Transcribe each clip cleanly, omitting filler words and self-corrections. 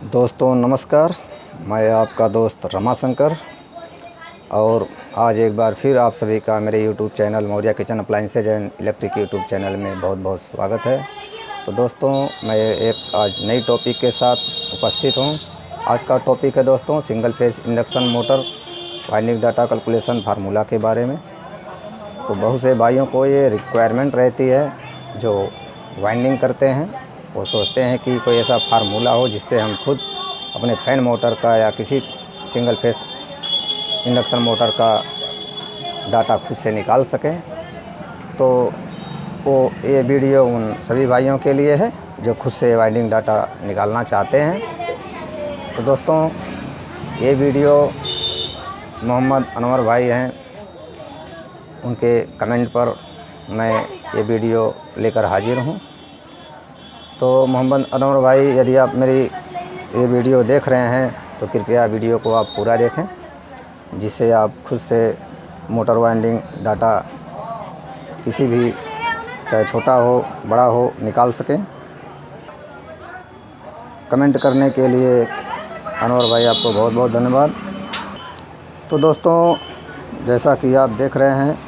दोस्तों नमस्कार। मैं आपका दोस्त रमाशंकर और आज एक बार फिर आप सभी का मेरे YouTube channel Maurya kitchen appliances and electric YouTube channel में बहुत बहुत स्वागत है। तो दोस्तों मैं एक आज नई टॉपिक के साथ उपस्थित हूँ। आज का टॉपिक है दोस्तों single phase induction motor winding data calculation formula के बारे में। तो बहुत से भाइयों को ये रिक्वायरमेंट रहती है जो वाइंडिंग करते हैं, वो सोचते हैं कि कोई ऐसा फार्मूला हो जिससे हम खुद अपने फैन मोटर का या किसी सिंगल फेस इंडक्शन मोटर का डाटा खुद से निकाल सकें। तो ये वीडियो उन सभी भाइयों के लिए है जो खुद से वाइंडिंग डाटा निकालना चाहते हैं। तो दोस्तों ये वीडियो मोहम्मद अनवर भाई हैं, उनके कमेंट पर मैं ये वीडियो लेकर हाजिर हूँ। तो मोहम्मद अनवर भाई, यदि आप मेरी ये वीडियो देख रहे हैं तो कृपया वीडियो को आप पूरा देखें, जिससे आप खुद से मोटर वाइंडिंग डाटा किसी भी, चाहे छोटा हो बड़ा हो, निकाल सकें। कमेंट करने के लिए अनवर भाई आपको बहुत बहुत धन्यवाद। तो दोस्तों जैसा कि आप देख रहे हैं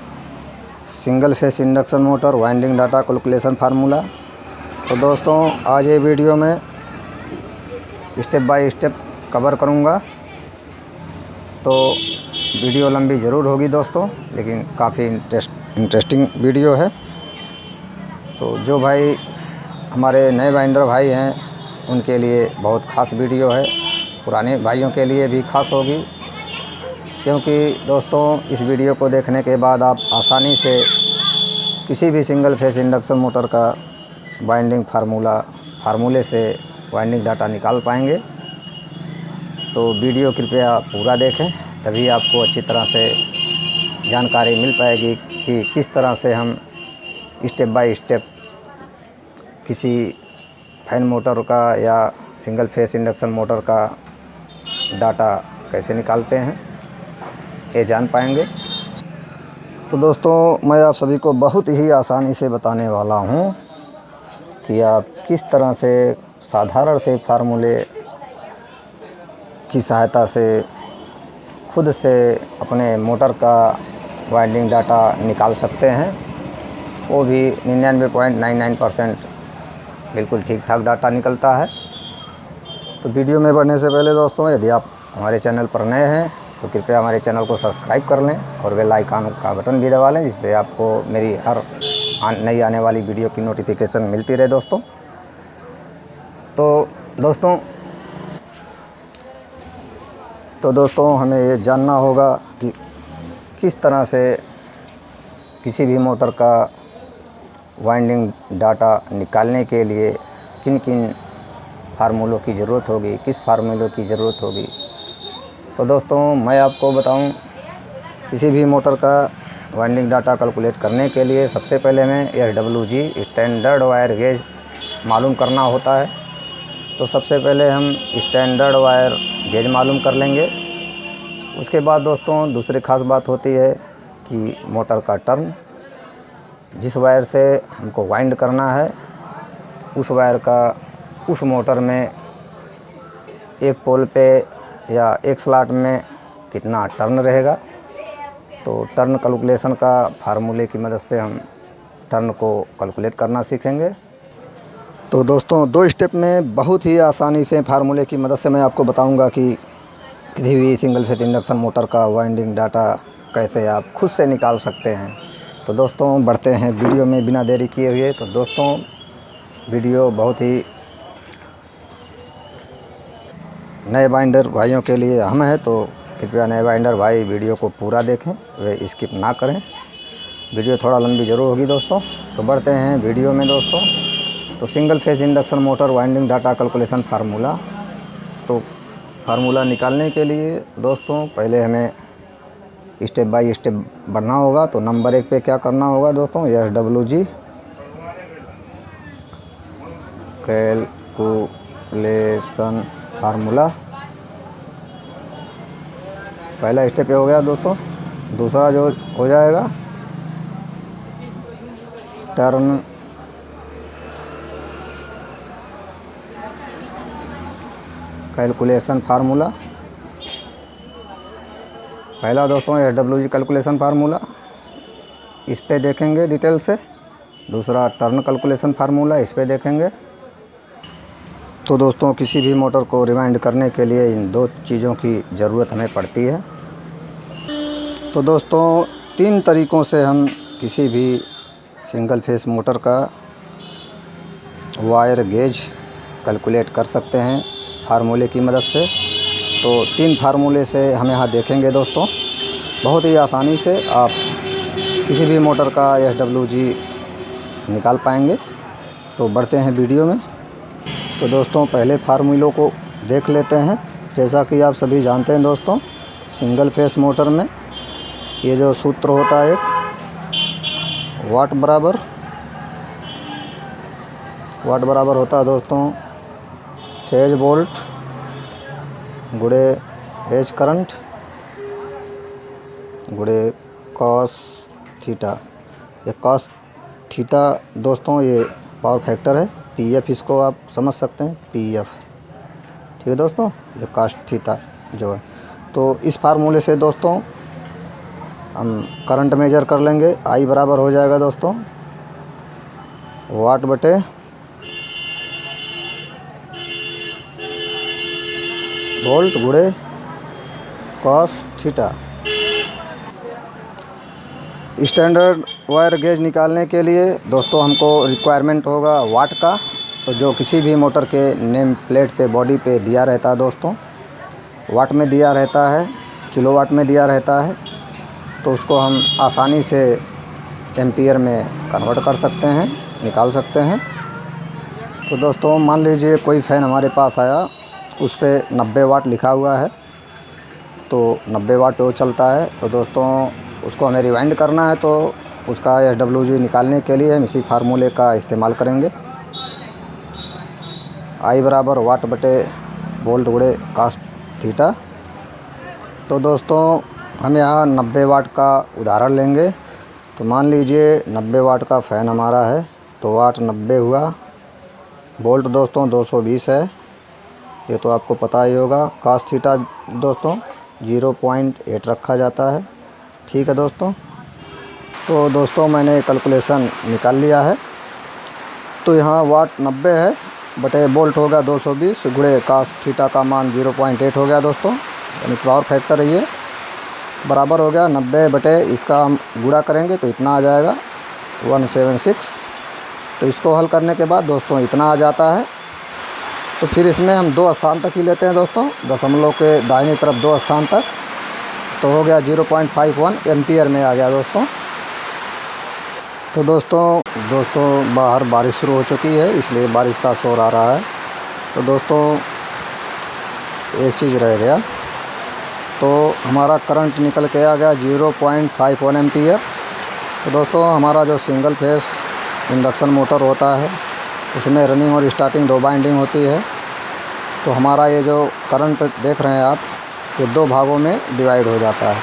single phase induction motor winding data calculation formula. तो दोस्तों आज ये वीडियो में स्टेप बाय स्टेप कवर करूँगा। तो वीडियो लंबी ज़रूर होगी दोस्तों, लेकिन काफ़ी इंटरेस्टिंग वीडियो है। तो जो भाई हमारे नए बाइंडर भाई हैं उनके लिए बहुत ख़ास वीडियो है, पुराने भाइयों के लिए भी ख़ास होगी, क्योंकि दोस्तों इस वीडियो को देखने के बाद आप आसानी से किसी भी सिंगल फेस इंडक्शन मोटर का वाइंडिंग फार्मूले से वाइंडिंग डाटा निकाल पाएंगे। तो वीडियो कृपया पूरा देखें, तभी आपको अच्छी तरह से जानकारी मिल पाएगी कि किस तरह से हम स्टेप बाय स्टेप किसी फैन मोटर का या सिंगल फेस इंडक्शन मोटर का डाटा कैसे निकालते हैं, ये जान पाएंगे। तो दोस्तों मैं आप सभी को बहुत ही आसानी से बताने वाला हूँ कि आप किस तरह से साधारण से फार्मूले की सहायता से खुद से अपने मोटर का वाइंडिंग डाटा निकाल सकते हैं, वो भी 99.99% बिल्कुल ठीक ठाक डाटा निकलता है। तो वीडियो में बढ़ने से पहले दोस्तों यदि आप हमारे चैनल पर नए हैं तो कृपया हमारे चैनल को सब्सक्राइब कर लें और बेल आइकन का बटन भी दबा लें, जिससे आपको मेरी हर नई आने वाली वीडियो की नोटिफिकेशन मिलती रहे दोस्तों। तो दोस्तों हमें ये जानना होगा कि किस तरह से किसी भी मोटर का वाइंडिंग डाटा निकालने के लिए किन किन फार्मूलों की ज़रूरत होगी, किस फार्मूलों की ज़रूरत होगी। तो दोस्तों मैं आपको बताऊं, किसी भी मोटर का वाइंडिंग डाटा कैलकुलेट करने के लिए सबसे पहले हमें SWG स्टैंडर्ड वायर गेज मालूम करना होता है। तो सबसे पहले हम स्टैंडर्ड वायर गेज मालूम कर लेंगे। उसके बाद दोस्तों दूसरी ख़ास बात होती है कि मोटर का टर्न, जिस वायर से हमको वाइंड करना है उस वायर का उस मोटर में एक पोल पे या एक स्लॉट में कितना टर्न रहेगा। तो टर्न कैलकुलेशन का फार्मूले की मदद से हम टर्न को कैलकुलेट करना सीखेंगे। तो दोस्तों 2 स्टेप में बहुत ही आसानी से फार्मूले की मदद से मैं आपको बताऊंगा कि किसी भी सिंगल फेज इंडक्शन मोटर का वाइंडिंग डाटा कैसे आप खुद से निकाल सकते हैं। तो दोस्तों बढ़ते हैं वीडियो में बिना देरी किए हुए। तो दोस्तों वीडियो बहुत ही नए बाइंडर भाइयों के लिए अहम है, तो कृपया नए बाइंडर भाई वीडियो को पूरा देखें, वे स्किप ना करें। वीडियो थोड़ा लंबी ज़रूर होगी दोस्तों। तो बढ़ते हैं वीडियो में दोस्तों। तो single phase induction motor winding data calculation formula. तो फार्मूला निकालने के लिए दोस्तों पहले हमें स्टेप बाय स्टेप बढ़ना होगा। तो नंबर 1 पे क्या करना होगा दोस्तों, SWG कैलकुलेशन फार्मूला, पहला स्टेप ये हो गया दोस्तों। दूसरा जो हो जाएगा टर्न कैलकुलेशन फार्मूला। पहला दोस्तों SWG कैलकुलेशन फार्मूला, इस पे देखेंगे डिटेल से। दूसरा टर्न कैलकुलेशन फार्मूला, इस पे देखेंगे। तो दोस्तों किसी भी मोटर को रिवाइंड करने के लिए इन दो चीज़ों की ज़रूरत हमें पड़ती है। तो दोस्तों 3 तरीक़ों से हम किसी भी सिंगल फेस मोटर का वायर गेज कैलकुलेट कर सकते हैं फार्मूले की मदद से। तो 3 फार्मूले से हम यहाँ देखेंगे दोस्तों। बहुत ही आसानी से आप किसी भी मोटर का SWG निकाल पाएंगे। तो बढ़ते हैं वीडियो में। तो दोस्तों पहले फार्मूलों को देख लेते हैं। जैसा कि आप सभी जानते हैं दोस्तों, सिंगल फेस मोटर में ये जो सूत्र होता है, एक वाट बराबर होता है दोस्तों फेज वोल्ट गुणे एज करंट गुणे कॉस थीटा। ये कॉस थीटा दोस्तों ये पावर फैक्टर है, PF इसको आप समझ सकते हैं, PF। ठीक है दोस्तों, ये कॉस थीटा जो है। तो इस फार्मूले से दोस्तों हम करंट मेजर कर लेंगे। I बराबर हो जाएगा दोस्तों वाट बटे वोल्ट गुणे cos theta. Standard wire gauge निकालने के लिए दोस्तों हमको रिक्वायरमेंट होगा वाट का। तो जो किसी भी मोटर के नेम प्लेट पे बॉडी पे दिया रहता है दोस्तों, वाट में दिया रहता है, किलोवाट में दिया रहता है। तो उसको हम आसानी से एम्पियर में कन्वर्ट कर सकते हैं, निकाल सकते हैं। तो दोस्तों मान लीजिए कोई फ़ैन हमारे पास आया, उस पे 90 वाट लिखा हुआ है। तो 90 वाट वो चलता है। तो दोस्तों उसको हमें रिवाइंड करना है, तो उसका SWG निकालने के लिए हम इसी फार्मूले का इस्तेमाल करेंगे। I बराबर वाट बटे वोल्ट गुणे कॉस थीटा। तो दोस्तों हम यहाँ 90 वाट का उदाहरण लेंगे। तो मान लीजिए 90 वाट का फ़ैन हमारा है। तो वाट 90 हुआ, वोल्ट दोस्तों 220 है, ये तो आपको पता ही होगा। कॉस थीटा दोस्तों 0.8 रखा जाता है। ठीक है दोस्तों। तो दोस्तों मैंने कैलकुलेशन निकाल लिया है। तो यहाँ वाट 90 है बटे वोल्ट होगा 220 गुणे कॉस थीटा का मान 0.8 हो गया दोस्तों, यानी पावर फैक्टर है ये, बराबर हो गया 90 बटे इसका हम गुणा करेंगे तो इतना आ जाएगा 176। तो इसको हल करने के बाद दोस्तों इतना आ जाता है। तो फिर इसमें हम 2 स्थान तक ही लेते हैं दोस्तों, दशमलव के दाहिनी तरफ 2 स्थान तक। तो हो गया 0.51 एम्पियर में आ गया दोस्तों। तो दोस्तों बाहर बारिश शुरू हो चुकी है, इसलिए बारिश का शोर आ रहा है। तो दोस्तों एक चीज़ रह गया, तो हमारा करंट निकल के आ गया 0.51 एम्पियर। तो दोस्तों हमारा जो सिंगल फेस इंडक्शन मोटर होता है, उसमें रनिंग और स्टार्टिंग 2 वाइंडिंग होती है। तो हमारा ये जो करंट देख रहे हैं आप, ये 2 भागों में डिवाइड हो जाता है।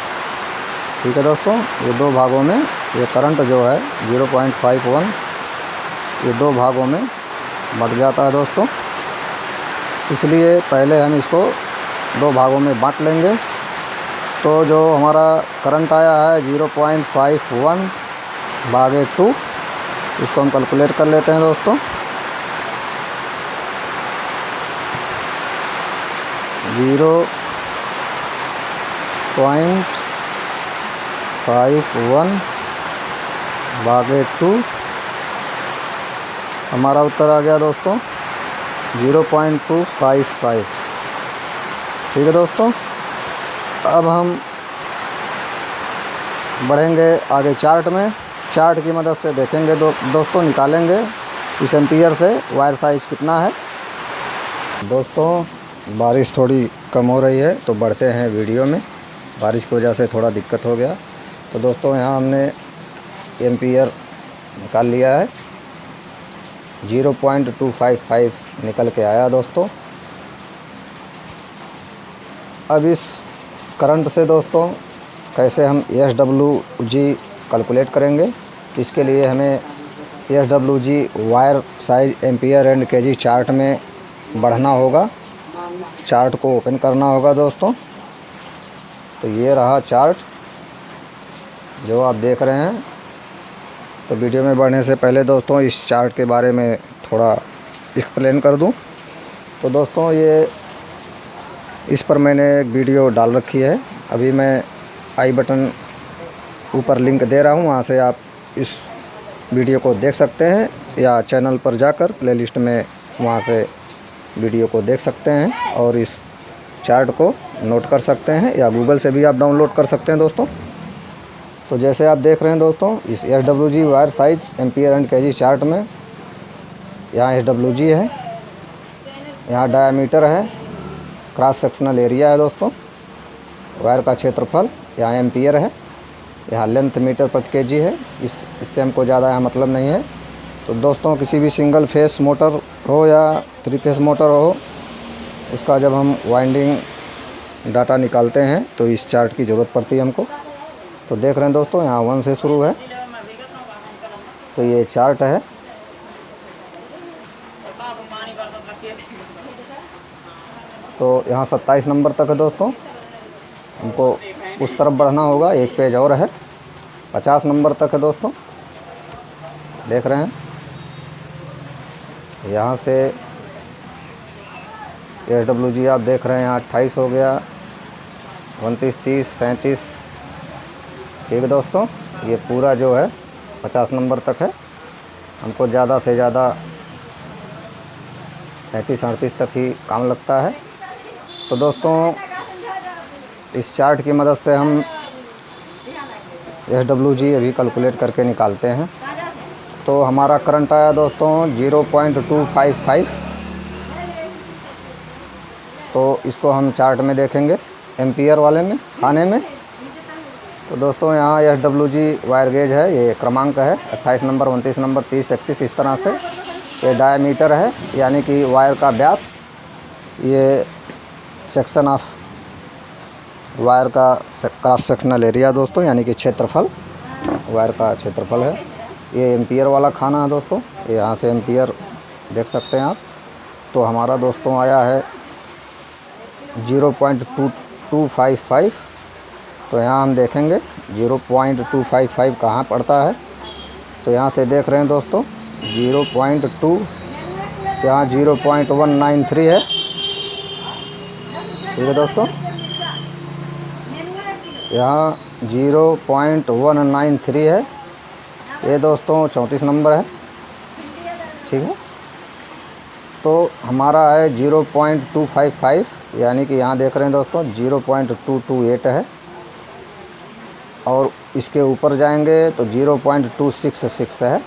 ठीक है दोस्तों, ये 2 भागों में ये करंट जो है 0.51 ये 2 भागों में बँट जाता है दोस्तों। इसलिए पहले हम इसको 2 भागों में बांट लेंगे। तो जो हमारा करंट आया है 0.51 भागे 2, इसको हम कैलकुलेट कर लेते हैं दोस्तों। 0.51 भागे 2, हमारा उत्तर आ गया दोस्तों 0.255। ठीक है दोस्तों। अब हम बढ़ेंगे आगे चार्ट में। चार्ट की मदद से देखेंगे दोस्तों, निकालेंगे इस एम्पियर से वायर साइज़ कितना है। दोस्तों बारिश थोड़ी कम हो रही है, तो बढ़ते हैं वीडियो में। बारिश की वजह से थोड़ा दिक्कत हो गया। तो दोस्तों यहाँ हमने एम्पियर निकाल लिया है, 0.255 निकल के आया दोस्तों। अब इस करंट से दोस्तों कैसे हम SWG कैलकुलेट करेंगे। इसके लिए हमें SWG wire size ampere and KG chart में बढ़ना होगा। चार्ट को ओपन करना होगा दोस्तों। तो ये रहा चार्ट जो आप देख रहे हैं। तो वीडियो में बढ़ने से पहले दोस्तों इस चार्ट के बारे में थोड़ा एक्सप्लेन कर दूं। तो दोस्तों ये इस पर मैंने एक वीडियो डाल रखी है। अभी मैं आई बटन ऊपर लिंक दे रहा हूं, वहां से आप इस वीडियो को देख सकते हैं, या चैनल पर जाकर प्लेलिस्ट में वहां से वीडियो को देख सकते हैं और इस चार्ट को नोट कर सकते हैं, या गूगल से भी आप डाउनलोड कर सकते हैं दोस्तों। तो जैसे आप देख रहे हैं दोस्तों इस SWG wire size ampere and KG chart में, यहाँ SWG है, यहाँ डायामीटर है, क्रॉस सेक्शनल एरिया है दोस्तों, वायर का क्षेत्रफल, यहाँ एम्पियर है, यहाँ लेंथ मीटर प्रति केजी है। इससे हमको ज़्यादा यहाँ मतलब नहीं है। तो दोस्तों किसी भी सिंगल फेस मोटर हो या 3 फेस मोटर हो, उसका जब हम वाइंडिंग डाटा निकालते हैं तो इस चार्ट की ज़रूरत पड़ती है हमको। तो देख रहे हैं दोस्तों यहाँ 1 से शुरू है, तो ये चार्ट है। तो यहाँ 27 नंबर तक है दोस्तों, हमको उस तरफ बढ़ना होगा, एक पेज और है। 50 नंबर तक है दोस्तों, देख रहे हैं। यहाँ से SWG आप देख रहे हैं, यहाँ 28 हो गया, 29, 30, 37। ठीक है दोस्तों, ये पूरा जो है 50 नंबर तक है। हमको ज़्यादा से ज़्यादा 37-38 तक ही काम लगता है। तो दोस्तों इस चार्ट की मदद से हम SWG अभी कैलकुलेट करके निकालते हैं। तो हमारा करंट आया दोस्तों 0.255। तो इसको हम चार्ट में देखेंगे एम्पियर वाले में खाने में। तो दोस्तों यहाँ SWG वायर गेज है, ये क्रमांक है 28 नंबर, 29 नंबर, 30, 31, इस तरह से। ये डायमीटर है, यानी कि वायर का व्यास। ये सेक्शन ऑफ वायर का क्रॉस सेक्शनल एरिया दोस्तों, यानी कि क्षेत्रफल, वायर का क्षेत्रफल है। ये एम्पियर वाला खाना है दोस्तों, ये यहाँ से एम्पियर देख सकते हैं आप। तो हमारा दोस्तों आया है 0.2255। तो यहाँ हम देखेंगे 0.255 कहाँ पड़ता है। तो यहाँ से देख रहे हैं दोस्तों 0.2, यहाँ 0.193 है। ठीक है दोस्तों, यहाँ 0.193 है। ये दोस्तों 34 नंबर है। ठीक है, तो हमारा है 0.255, यानी कि यहाँ देख रहे हैं दोस्तों 0.228 है। और इसके ऊपर जाएंगे तो 0.266 है।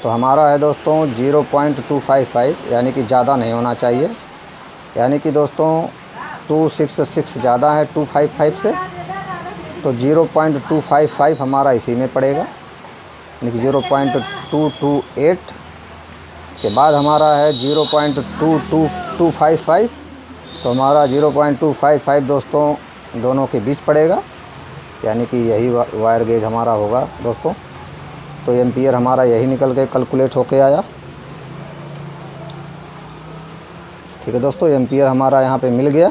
तो हमारा है दोस्तों 0.255, यानी कि ज़्यादा नहीं होना चाहिए। यानी कि दोस्तों 266 ज़्यादा है 255 से, तो 0.255 हमारा इसी में पड़ेगा, यानी कि 0.228 के बाद हमारा है 0.22255। तो हमारा 0.255 दोस्तों दोनों के बीच पड़ेगा, यानी कि यही वायर गेज हमारा होगा दोस्तों। तो एम्पियर हमारा यही निकल के कैलकुलेट होके आया। ठीक है दोस्तों, एम्पियर हमारा यहाँ पे मिल गया।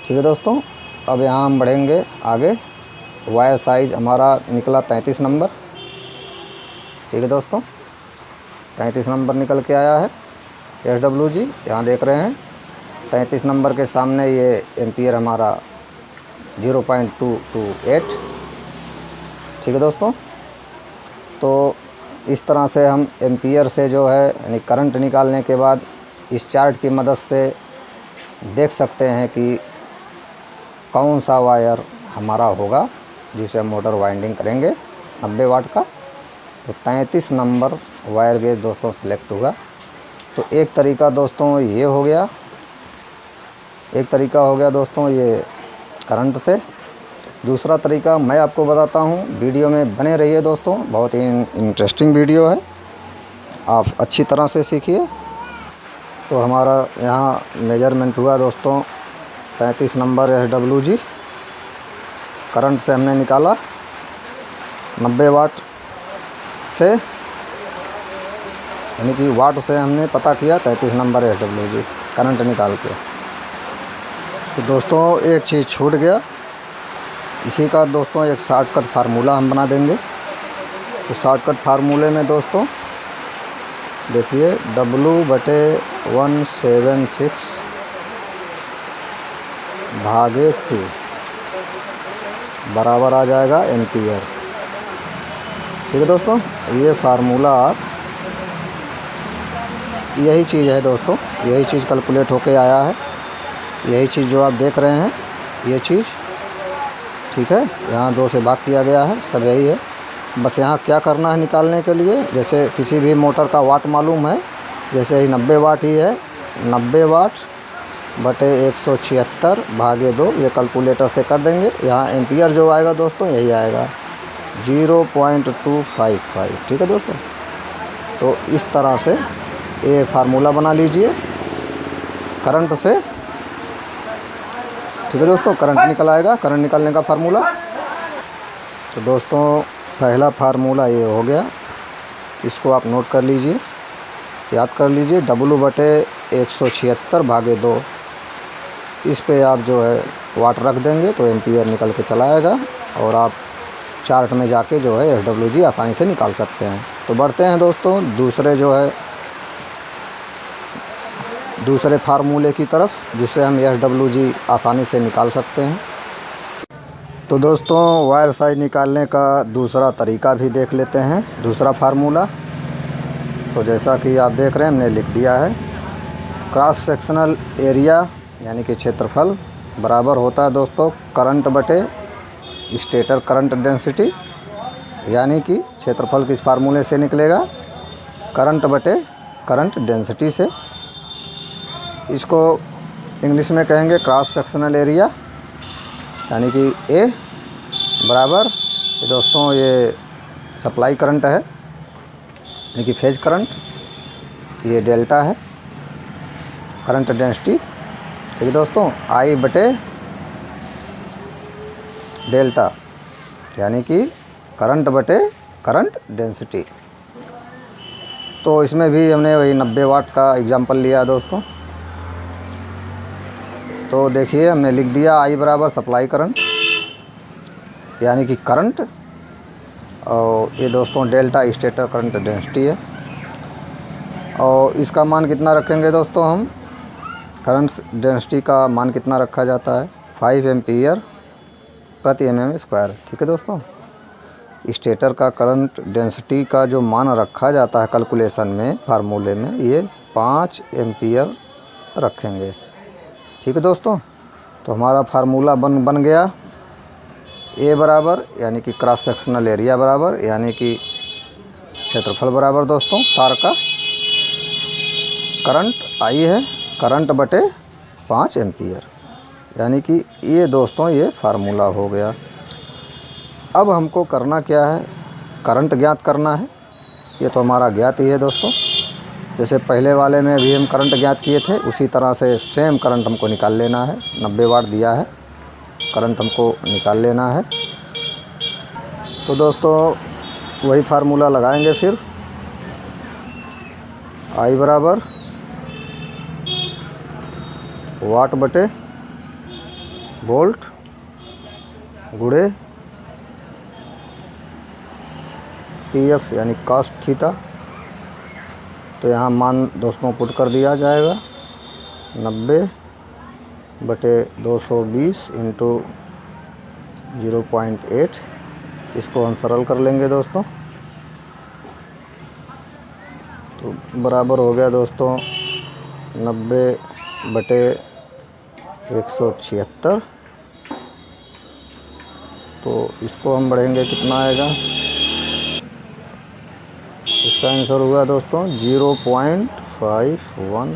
ठीक है दोस्तों, अब यहाँ हम बढ़ेंगे आगे। वायर साइज हमारा निकला 33 नंबर। ठीक है दोस्तों, 33 नंबर निकल के आया है SWG। यहाँ देख रहे हैं 33 नंबर के सामने ये एम्पियर हमारा 0.228। ठीक है दोस्तों, तो इस तरह से हम एम्पियर से जो है यानी करंट निकालने के बाद इस चार्ट की मदद से देख सकते हैं कि कौन सा वायर हमारा होगा जिसे हम मोटर वाइंडिंग करेंगे 90 वाट का। तो 33 नंबर वायर गेज दोस्तों सिलेक्ट होगा। तो एक तरीका दोस्तों ये हो गया, एक तरीका हो गया दोस्तों ये करंट से। दूसरा तरीका मैं आपको बताता हूँ, वीडियो में बने रहिए दोस्तों, बहुत ही इंटरेस्टिंग वीडियो है, आप अच्छी तरह से सीखिए। तो हमारा यहाँ मेजरमेंट हुआ दोस्तों 33 नंबर SWG। करंट से हमने निकाला 90 वाट से। यानी कि वाट से हमने पता किया 33 नंबर SWG करंट निकाल के। तो दोस्तों एक चीज़ छूट गया, इसी का दोस्तों एक शॉर्टकट फार्मूला हम बना देंगे। तो शॉर्टकट फार्मूले में दोस्तों देखिए W/176 भागे 2 बराबर आ जाएगा एम्पियर। ठीक है दोस्तों, ये फार्मूला आप यही चीज़ है दोस्तों, यही चीज़ कैलकुलेट होके आया है, यही चीज़ जो आप देख रहे हैं ये चीज़। ठीक है, यहाँ 2 से भाग किया गया है, सब यही है। बस यहाँ क्या करना है निकालने के लिए, जैसे किसी भी मोटर का वाट मालूम है, जैसे ही 90 वाट ही है, 90 वाट बटे 176 भागे 2 ये कैलकुलेटर से कर देंगे। यहाँ एम्पियर जो आएगा दोस्तों यही आएगा 0.255। ठीक है दोस्तों, तो इस तरह से ये फार्मूला बना लीजिए करंट से। ठीक है दोस्तों, करंट निकल आएगा, करंट निकालने का फार्मूला। तो दोस्तों पहला फार्मूला ये हो गया, इसको आप नोट कर लीजिए, याद कर लीजिए। W/176 भागे 2, इस पे आप जो है वाट रख देंगे तो एम्पियर निकल के चला आएगा, और आप चार्ट में जाके जो है SWG आसानी से निकाल सकते हैं। तो बढ़ते हैं दोस्तों दूसरे फार्मूले की तरफ, जिससे हम SWG आसानी से निकाल सकते हैं। तो दोस्तों वायर साइज निकालने का दूसरा तरीका भी देख लेते हैं, दूसरा फार्मूला। तो जैसा कि आप देख रहे हैं हमने लिख दिया है, क्रॉस सेक्शनल एरिया यानी कि क्षेत्रफल बराबर होता है दोस्तों करंट बटे स्टेटर करंट डेंसिटी, यानी कि क्षेत्रफल किस फार्मूले से निकलेगा, करंट बटे करंट डेंसिटी से। इसको इंग्लिश में कहेंगे क्रॉस सेक्शनल एरिया, यानी कि A बराबर, ये दोस्तों ये सप्लाई करंट है यानी कि फेज करंट, ये डेल्टा है करंट डेंसिटी। ठीक है दोस्तों, I बटे डेल्टा यानी कि करंट बटे करंट डेंसिटी। तो इसमें भी हमने वही 90 वाट का एग्जांपल लिया दोस्तों। तो देखिए हमने लिख दिया I बराबर सप्लाई करंट यानी कि करंट, और ये दोस्तों डेल्टा स्टेटर करंट डेंसिटी है। और इसका मान कितना रखेंगे दोस्तों हम, करंट डेंसिटी का मान कितना रखा जाता है 5 एम्पियर प्रति mm स्क्वायर। ठीक है दोस्तों, स्टेटर का करंट डेंसिटी का जो मान रखा जाता है कैलकुलेशन में फार्मूले में, ये 5 एम्पियर रखेंगे। ठीक है दोस्तों, तो हमारा फार्मूला बन गया A बराबर यानी कि क्रॉस सेक्शनल एरिया बराबर यानी कि क्षेत्रफल बराबर दोस्तों तार का, करंट I है, करंट बटे 5 एम्पियर, यानी कि ये दोस्तों ये फार्मूला हो गया। अब हमको करना क्या है, करंट ज्ञात करना है। ये तो हमारा ज्ञात ही है दोस्तों, जैसे पहले वाले में भी हम करंट ज्ञात किए थे, उसी तरह से सेम करंट हमको निकाल लेना है। 90 वाट दिया है, करंट हमको निकाल लेना है। तो दोस्तों वही फार्मूला लगाएंगे फिर, I बराबर वाट बटे वोल्ट गुणे PF यानी कॉस थीटा। तो यहाँ मान दोस्तों पुट कर दिया जाएगा 90 बटे 220 इंटू 0.8, इसको हम सरल कर लेंगे दोस्तों। तो बराबर हो गया दोस्तों 90 बटे 176। तो इसको हम बढ़ेंगे, कितना आएगा, इसका आंसर हुआ दोस्तों 0.51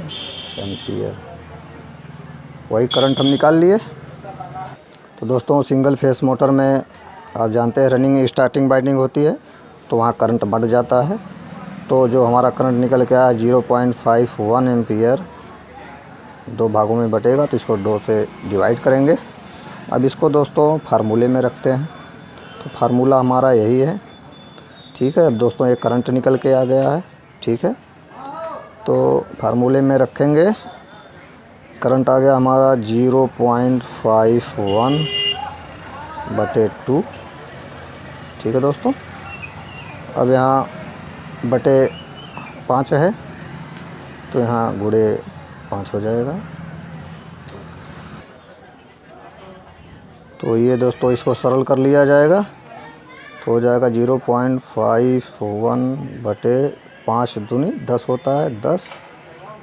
एम्पियर। वही करंट हम निकाल लिए। तो दोस्तों सिंगल फेस मोटर में आप जानते हैं रनिंग स्टार्टिंग बाइंडिंग होती है, तो वहाँ करंट बढ़ जाता है। तो जो हमारा करंट निकल के आया 0.51 एम्पियर 2 भागों में बटेगा, तो इसको 2 से डिवाइड करेंगे। अब इसको दोस्तों फार्मूले में रखते हैं, तो फार्मूला हमारा यही है। ठीक है, अब दोस्तों एक करंट निकल के आ गया है। ठीक है, तो फार्मूले में रखेंगे, करंट आ गया हमारा 0.51/2। ठीक है दोस्तों। अब यहाँ बटे 5 है तो यहाँ गुणे 5 हो जाएगा। तो ये दोस्तों इसको सरल कर लिया जाएगा तो हो जाएगा 0.51/5 दूनी 10 होता है 10,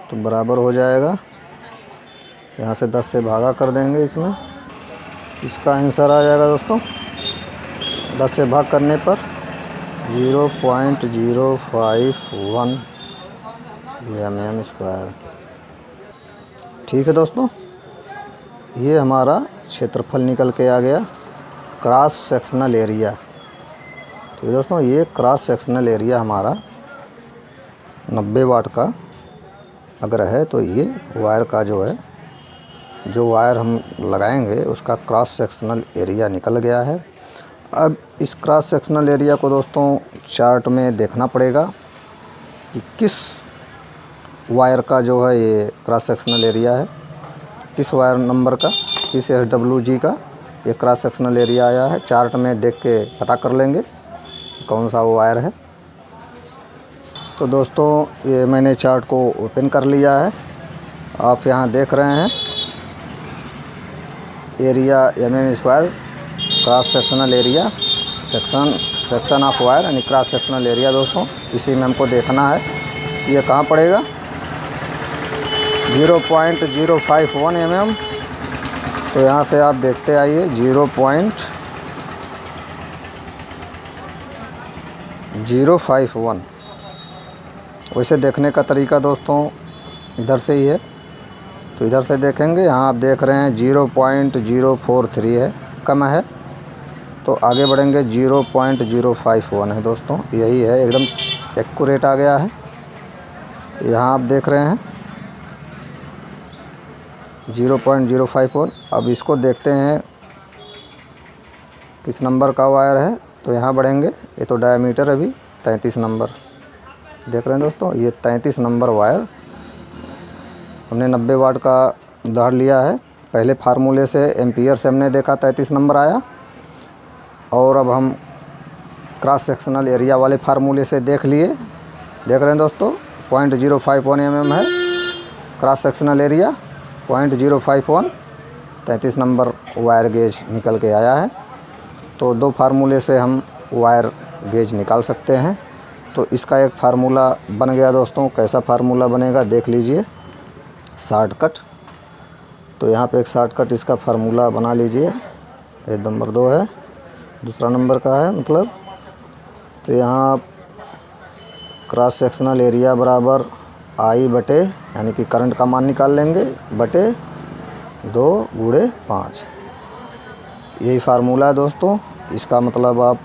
तो बराबर हो जाएगा, यहाँ से 10 से भागा कर देंगे इसमें, इसका आंसर आ जाएगा दोस्तों 10 से भाग करने पर 0.051 mm²। ठीक है दोस्तों, ये हमारा क्षेत्रफल निकल के आ गया, क्रॉस सेक्शनल एरिया। तो दोस्तों ये क्रॉस सेक्शनल एरिया हमारा 90 वाट का अगर है तो ये वायर का जो है, जो वायर हम लगाएंगे उसका क्रॉस सेक्शनल एरिया निकल गया है। अब इस क्रॉस सेक्शनल एरिया को दोस्तों चार्ट में देखना पड़ेगा कि किस वायर का जो है ये क्रॉस सेक्शनल एरिया है, किस वायर नंबर का, किस SWG का ये क्रॉस सेक्शनल एरिया आया है। चार्ट में देख के पता कर लेंगे कौन सा वो वायर है। तो दोस्तों ये मैंने चार्ट को ओपन कर लिया है, आप यहाँ देख रहे हैं area mm², cross sectional area, section of wire यानी क्रॉस सेक्शनल एरिया। दोस्तों इसी में हमको देखना है ये कहाँ पड़ेगा, 0.051 mm। तो यहाँ से आप देखते आइए 0.051। वैसे देखने का तरीका दोस्तों इधर से ही है, तो इधर से देखेंगे, यहाँ आप देख रहे हैं 0.043 है, कम है, तो आगे बढ़ेंगे 0.051 है दोस्तों, यही है एकदम एक्यूरेट आ गया है। यहाँ आप देख रहे हैं 0.051। अब इसको देखते हैं किस नंबर का वायर है, तो यहाँ बढ़ेंगे, ये तो डायमीटर अभी 33 नंबर देख रहे हैं दोस्तों, ये 33 नंबर वायर हमने 90 वाट का उधार लिया है। पहले फार्मूले से एम्पियर से हमने देखा 33 नंबर आया, और अब हम क्रॉस सेक्शनल एरिया वाले फार्मूले से देख लिए, देख रहे हैं दोस्तों 0.051 mm है cross sectional area, 0.051 33 number wire gauge निकल के आया है। तो दो फार्मूले से हम वायर गेज निकाल सकते हैं। तो इसका एक फार्मूला बन गया दोस्तों, कैसा फार्मूला बनेगा देख लीजिए, शॉर्टकट। तो यहाँ पे एक शॉर्टकट इसका फार्मूला बना लीजिए, ये नंबर 2 है, दूसरा नंबर का है मतलब। तो यहाँ क्रॉस सेक्शनल एरिया बराबर I बटे, यानी कि करंट का मान निकाल लेंगे, बटे 2 गुणे 5, यही फार्मूला है दोस्तों। इसका मतलब आप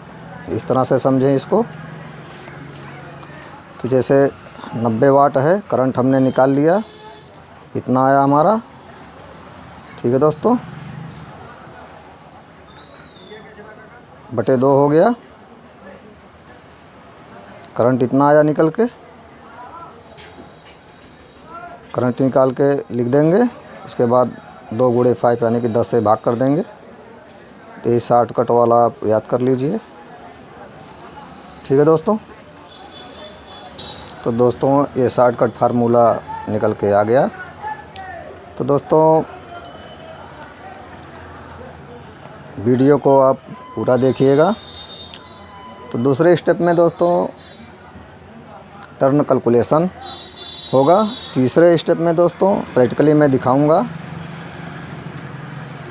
इस तरह से समझें इसको कि जैसे 90 वाट है, करंट हमने निकाल लिया, इतना आया हमारा। ठीक है दोस्तों, बटे 2 हो गया, करंट इतना आया निकल के, करंट निकाल के लिख देंगे, इसके बाद 2 गुणे 5 यानी कि 10 से भाग कर देंगे। तो ये शॉर्टकट वाला आप याद कर लीजिए। ठीक है दोस्तों, तो दोस्तों ये शॉर्टकट फार्मूला निकल के आ गया। तो दोस्तों वीडियो को आप पूरा देखिएगा। तो दूसरे स्टेप में दोस्तों टर्न कैलकुलेशन होगा। तीसरे स्टेप में दोस्तों प्रैक्टिकली मैं दिखाऊंगा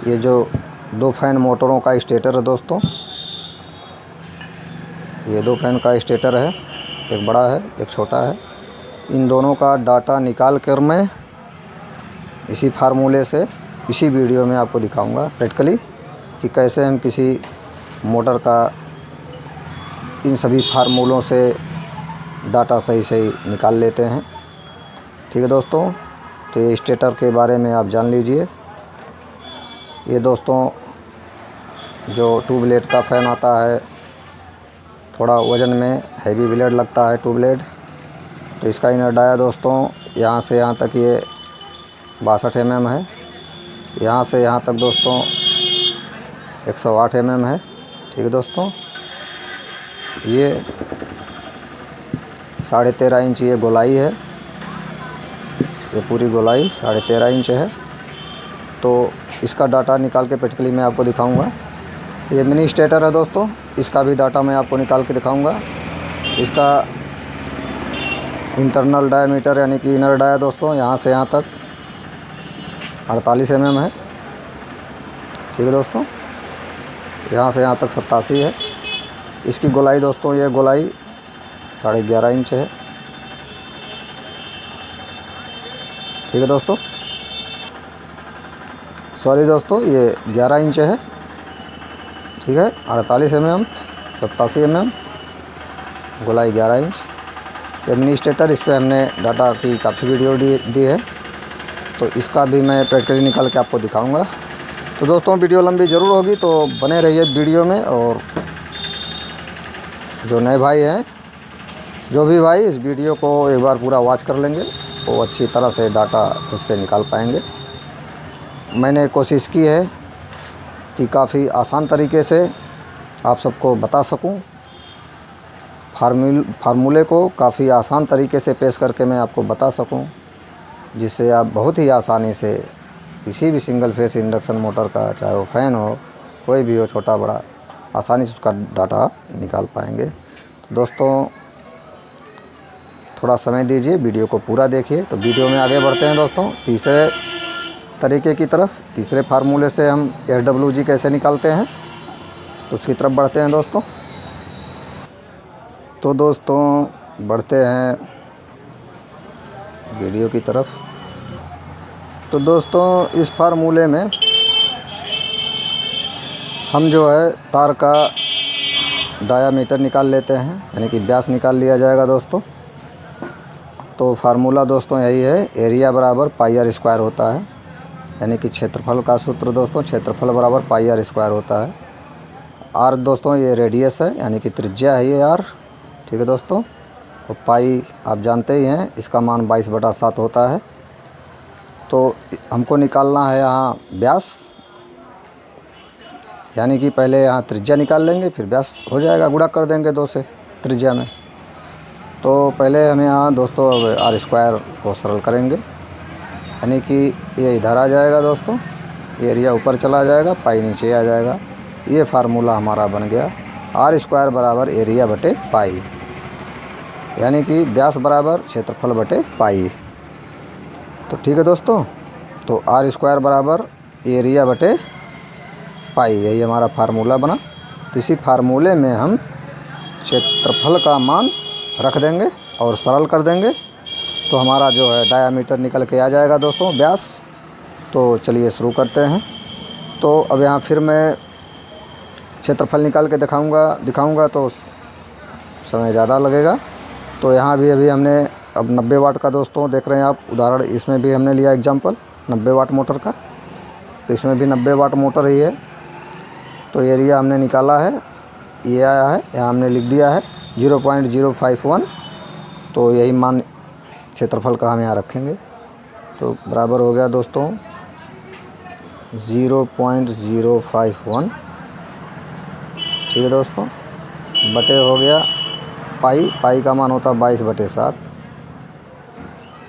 ये जो 2 फैन मोटरों का स्टेटर है दोस्तों, ये 2 फैन का स्टेटर है, एक बड़ा है एक छोटा है। इन दोनों का डाटा निकाल कर मैं इसी फार्मूले से इसी वीडियो में आपको दिखाऊंगा प्रैक्टिकली कि कैसे हम किसी मोटर का इन सभी फार्मूलों से डाटा सही सही निकाल लेते हैं। ठीक है दोस्तों, तो ये स्टेटर के बारे में आप जान लीजिए। ये दोस्तों जो 2 ब्लेड का फ़ैन आता है, थोड़ा वज़न में हैवी ब्लेड लगता है 2 ब्लेड, तो इसका इनर डाया दोस्तों यहाँ से यहाँ तक ये 62 mm है। यहाँ से यहाँ तक दोस्तों 108 mm है। ठीक है दोस्तों, ये 13.5 इंच ये गोलाई है। ये पूरी गोलाई 13.5 इंच है। तो इसका डाटा निकाल के प्रैक्टिकली मैं आपको दिखाऊंगा। ये मिनी स्टेटर है दोस्तों, इसका भी डाटा मैं आपको निकाल के दिखाऊंगा। इसका इंटरनल डायमीटर यानी कि इनर डाया दोस्तों यहाँ से यहाँ तक 48 mm है। ठीक है दोस्तों, यहाँ से यहाँ तक 87 है। इसकी गोलाई दोस्तों, ये गोलाई 11.5 इंच है। ठीक है दोस्तों, सॉरी दोस्तों, ये 11 इंच है। ठीक है, 48 mm 87 mm गोलाई 11 इंच। ये मिनी स्टेटर, इस पर हमने डाटा की काफ़ी वीडियो दी है, तो इसका भी मैं प्रैक्टिकली निकाल के आपको दिखाऊंगा। तो दोस्तों वीडियो लंबी ज़रूर होगी, तो बने रहिए वीडियो में। और जो नए भाई हैं, जो भी भाई इस वीडियो को एक बार पूरा वॉच कर लेंगे, वो अच्छी तरह से डाटा खुद से निकाल पाएंगे। मैंने कोशिश की है कि काफ़ी आसान तरीके से आप सबको बता सकूं। फार्मूले को काफ़ी आसान तरीके से पेश करके मैं आपको बता सकूं, जिससे आप बहुत ही आसानी से किसी भी सिंगल फेस इंडक्शन मोटर का, चाहे वो फ़ैन हो, कोई भी हो, छोटा बड़ा, आसानी से उसका डाटा निकाल पाएंगे। तो दोस्तों थोड़ा समय दीजिए, वीडियो को पूरा देखिए। तो वीडियो में आगे बढ़ते हैं दोस्तों तीसरे तरीके की तरफ। तीसरे फार्मूले से हम SWG कैसे निकालते हैं, तो उसकी तरफ बढ़ते हैं दोस्तों। तो दोस्तों बढ़ते हैं वीडियो की तरफ। तो दोस्तों इस फार्मूले में हम जो है तार का डायामीटर निकाल लेते हैं, यानी कि व्यास निकाल लिया जाएगा दोस्तों। तो फार्मूला दोस्तों यही है, एरिया बराबर पाई आर स्क्वायर होता है, यानी कि क्षेत्रफल का सूत्र दोस्तों, क्षेत्रफल बराबर पाई आर स्क्वायर होता है। आर दोस्तों ये रेडियस है, यानी कि त्रिज्या है ये आर। ठीक है दोस्तों, और पाई आप जानते ही हैं, इसका मान 22/7 होता है। तो हमको निकालना है यहाँ व्यास, यानी कि पहले यहाँ त्रिज्या निकाल लेंगे, फिर व्यास हो जाएगा, गुणा कर देंगे 2 से त्रिज्या में। तो पहले हम यहाँ दोस्तों आर स्क्वायर को सरल करेंगे, यानी कि ये इधर आ जाएगा दोस्तों, एरिया ऊपर चला जाएगा, पाई नीचे आ जाएगा। ये फार्मूला हमारा बन गया, आर स्क्वायर बराबर एरिया बटे पाई, यानी कि व्यास बराबर क्षेत्रफल बटे पाई। तो ठीक है दोस्तों, तो आर स्क्वायर बराबर एरिया बटे पाई, यही हमारा फार्मूला बना। तो इसी फार्मूले में हम क्षेत्रफल का मान रख देंगे और सरल कर देंगे, तो हमारा जो है डायामीटर निकल के आ जाएगा दोस्तों, व्यास। तो चलिए शुरू करते हैं। तो अब यहाँ फिर मैं क्षेत्रफल निकाल के दिखाऊंगा तो समय ज़्यादा लगेगा। तो यहाँ भी अभी हमने अब 90 वाट का दोस्तों देख रहे हैं आप उदाहरण, इसमें भी हमने लिया एग्जांपल 90 वाट मोटर का। तो इसमें भी 90 वाट मोटर ही है। तो एरिया हमने निकाला है, ये आया है, यहाँ हमने लिख दिया है 0.051। तो यही मान क्षेत्रफल का हम यहाँ रखेंगे। तो बराबर हो गया दोस्तों 0.051। ठीक है दोस्तों, बटे हो गया पाई का मान होता है 22/7,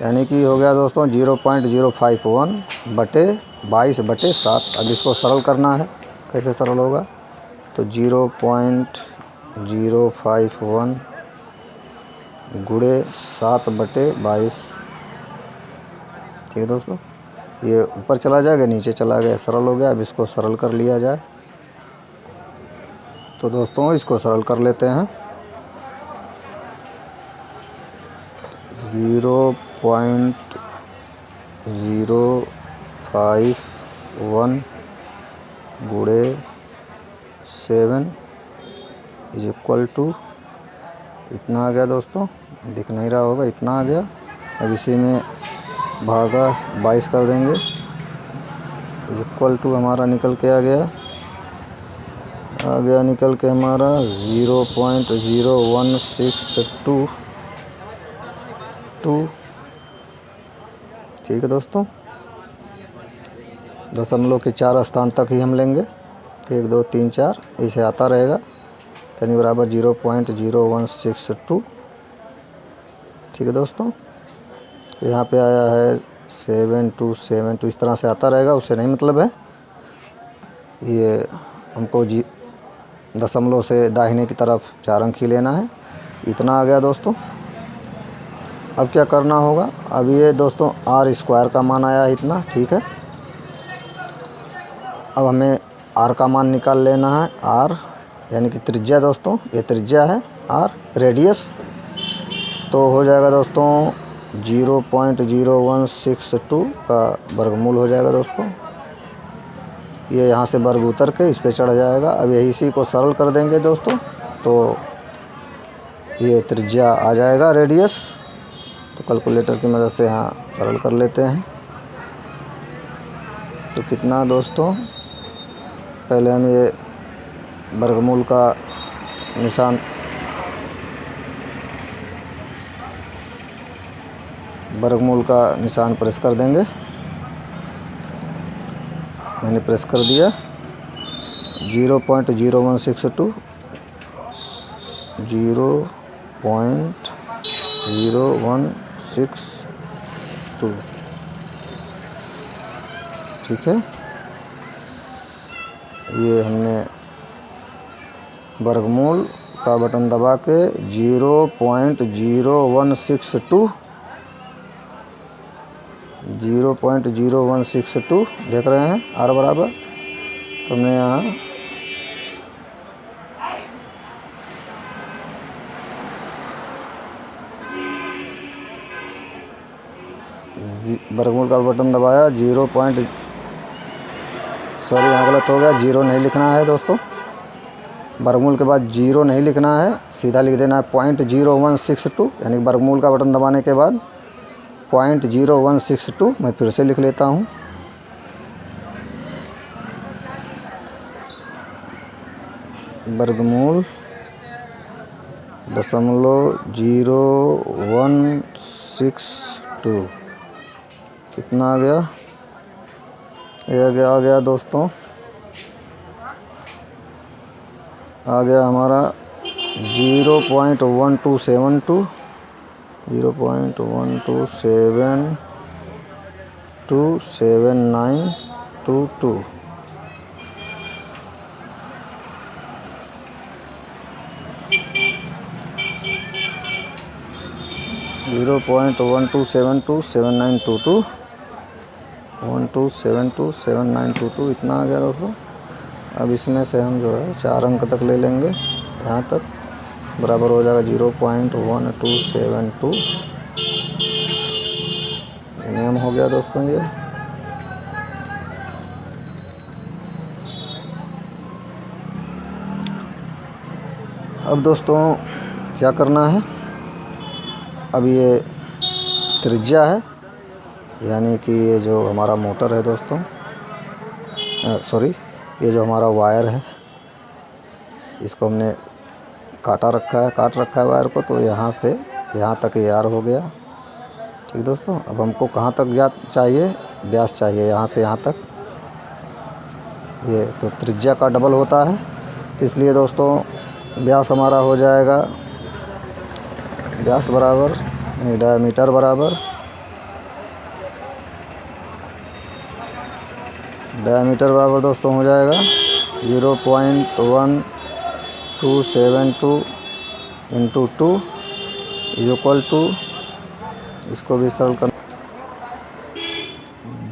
यानी कि हो गया दोस्तों 0.051 बटे 22/7। अब इसको सरल करना है, कैसे सरल होगा, तो 0.051 गुणे 7/22। ठीक है दोस्तों, ये ऊपर चला जाएगा, नीचे चला गया, सरल हो गया। अब इसको सरल कर लिया जाए। तो दोस्तों इसको सरल कर लेते हैं। 0.051 गुणे 7 इज इक्वल टू इतना आ गया दोस्तों, दिख नहीं रहा होगा, इतना आ गया। अब इसी में भागा 22 कर देंगे, इज इक्वल टू हमारा निकल के आ गया निकल के हमारा 0.0162 ठीक है दोस्तों, 0.4 स्थान तक ही हम लेंगे। 1 2 3 4 ऐसे आता रहेगा, यानी बराबर 0.0162। ठीक है दोस्तों, यहाँ पे आया है 7272, इस तरह से आता रहेगा, उससे नहीं मतलब है। ये हमको दशमलव से दाहिने की तरफ 4 अंक ही लेना है। इतना आ गया दोस्तों। अब क्या करना होगा, अब ये दोस्तों r² का मान आया है इतना, ठीक है। अब हमें r का मान निकाल लेना है। r यानी कि त्रिज्या दोस्तों, ये त्रिज्या है, r रेडियस, तो हो जाएगा दोस्तों 0.0162 का वर्गमूल हो जाएगा दोस्तों। ये यहाँ से वर्ग उतर के इस पे चढ़ जाएगा। अब यही इसी को सरल कर देंगे दोस्तों, तो ये त्रिज्या आ जाएगा रेडियस। तो कैलकुलेटर की मदद से यहाँ सरल कर लेते हैं। तो कितना दोस्तों, पहले हम ये वर्गमूल का निशान प्रेस कर देंगे। मैंने प्रेस कर दिया। 0.0162 0.0162, ठीक है। ये हमने वर्गमूल का बटन दबा के 0.0162 देख रहे हैं, r बराबर। तो हमने यहाँ वर्गमूल का बटन दबाया, सॉरी यहाँ गलत हो गया, 0 नहीं लिखना है दोस्तों। वर्गमूल के बाद 0 नहीं लिखना है, सीधा लिख देना है 0.0162, यानी वर्गमूल का बटन दबाने के बाद 0.0162। मैं फिर से लिख लेता हूँ। वर्गमूल 0.0162 कितना आ गया, ये आ गया दोस्तों, आ गया हमारा 0.1272, 0.12727922। 0.12727922, 12727922 इतना आ गया दोस्तों। अब इसमें से हम जो है 4 अंक तक ले लेंगे, यहाँ तक बराबर हो जाएगा 0.1272। नियम हो गया दोस्तों ये। अब दोस्तों क्या करना है, अब ये त्रिज्या है, यानी कि ये जो हमारा मोटर है दोस्तों, सॉरी ये जो हमारा वायर है, इसको हमने काट रखा है वायर को। तो यहाँ से यहाँ तक ये आर हो गया, ठीक दोस्तों। अब हमको कहाँ तक चाहिए, व्यास चाहिए, यहाँ से यहाँ तक। ये तो त्रिज्या का डबल होता है, तो इसलिए दोस्तों व्यास हमारा हो जाएगा, व्यास बराबर यानी डायमीटर बराबर दोस्तों हो जाएगा 0.1272 इंटू 2 इक्वल टू, इसको भी सरल कर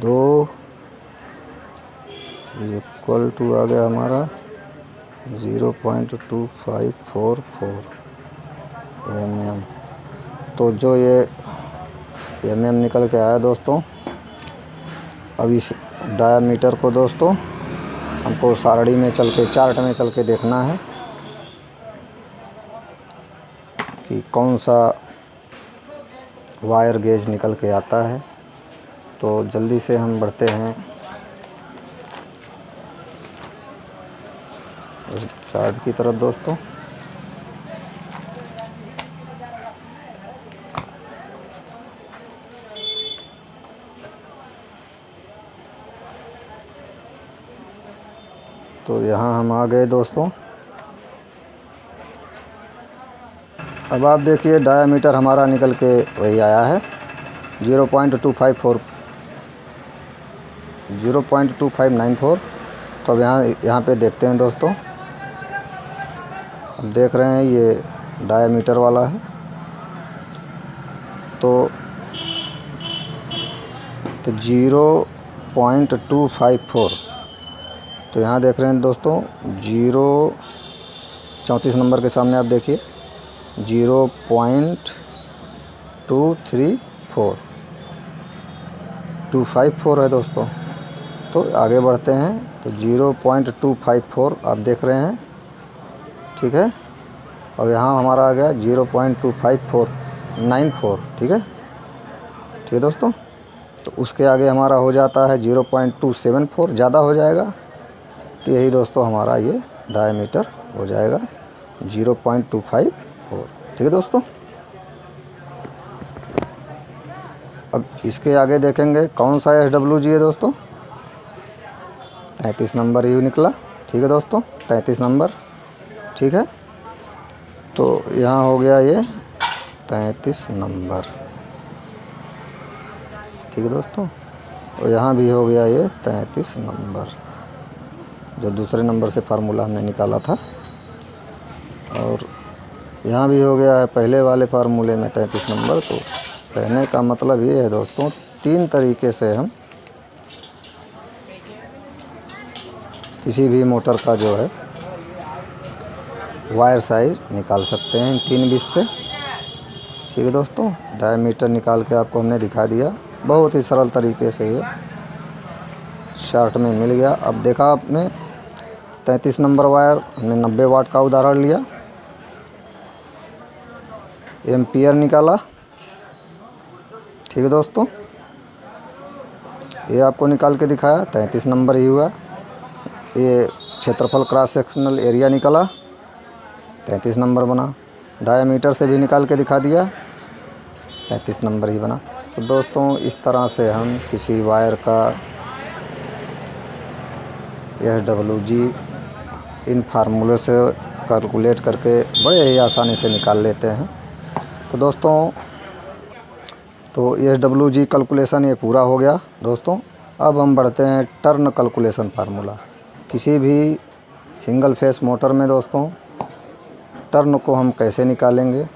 2 इक्वल टू आ गया हमारा 0.2544 mm। तो जो ये mm निकल के आया दोस्तों। अब इस डायामीटर को दोस्तों हमको सारणी में चल के, चार्ट में चल के देखना है कि कौन सा वायर गेज निकल के आता है। तो जल्दी से हम बढ़ते हैं इस चार्ट की तरफ दोस्तों। तो यहाँ हम आ गए दोस्तों। अब आप देखिए डायामीटर हमारा निकल के वही आया है 0.254 0.2594। तो अब यहाँ पे देखते हैं दोस्तों। अब देख रहे हैं ये डायामीटर वाला है। तो 0.254। तो यहाँ देख रहे हैं दोस्तों 34 नंबर के सामने आप देखिए 0.254 है दोस्तों। तो आगे बढ़ते हैं। तो 0.254 आप देख रहे हैं, ठीक है। और यहाँ हमारा आ गया 0.25494, ठीक है दोस्तों। तो उसके आगे हमारा हो जाता है 0.274, ज़्यादा हो जाएगा। तो यही दोस्तों हमारा ये डायमीटर हो जाएगा 0.254, ठीक है दोस्तों। अब इसके आगे देखेंगे कौन सा SWG है दोस्तों। 33 नंबर ही निकला, ठीक है दोस्तों, 33 नंबर, ठीक है। तो यहाँ हो गया ये 33 नंबर, ठीक है दोस्तों। और यहाँ भी हो गया ये 33 नंबर, जो दूसरे नंबर से फार्मूला हमने निकाला था। और यहाँ भी हो गया है पहले वाले फार्मूले में 33 नंबर। तो कहने का मतलब ये है दोस्तों, 3 तरीके से हम किसी भी मोटर का जो है वायर साइज निकाल सकते हैं इन 3 बिट से, ठीक है दोस्तों। डायमीटर निकाल के आपको हमने दिखा दिया, बहुत ही सरल तरीके से ये शॉर्ट में मिल गया। अब देखा आपने 33 नंबर वायर हमने 90 वाट का उदाहरण लिया, एम्पियर निकाला, ठीक है दोस्तों। ये आपको निकाल के दिखाया, 33 नंबर ही हुआ। ये क्षेत्रफल क्रॉस सेक्शनल एरिया निकला, 33 नंबर बना। डायमीटर से भी निकाल के दिखा दिया, 33 नंबर ही बना। तो दोस्तों इस तरह से हम किसी वायर का SWG इन फार्मूले से कैलकुलेट करके बड़े ही आसानी से निकाल लेते हैं। तो दोस्तों तो SWG कैलकुलेशन ये पूरा हो गया दोस्तों। अब हम बढ़ते हैं टर्न कैलकुलेशन फार्मूला। किसी भी सिंगल फेस मोटर में दोस्तों टर्न को हम कैसे निकालेंगे,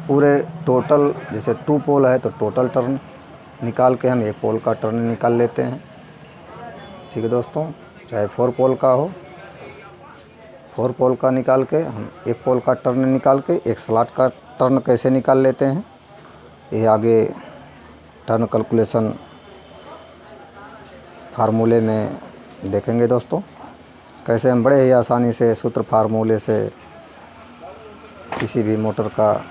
पूरे टोटल, जैसे 2 पोल है तो टोटल टर्न निकाल के हम 1 पोल का टर्न निकाल लेते हैं, ठीक है दोस्तों। चाहे 4 पोल का हो, 4 पोल का निकाल के हम 1 पोल का टर्न निकाल के 1 स्लॉट का टर्न कैसे निकाल लेते हैं, ये आगे टर्न कैलकुलेशन फार्मूले में देखेंगे दोस्तों। कैसे हम बड़े ही आसानी से सूत्र फार्मूले से किसी भी मोटर का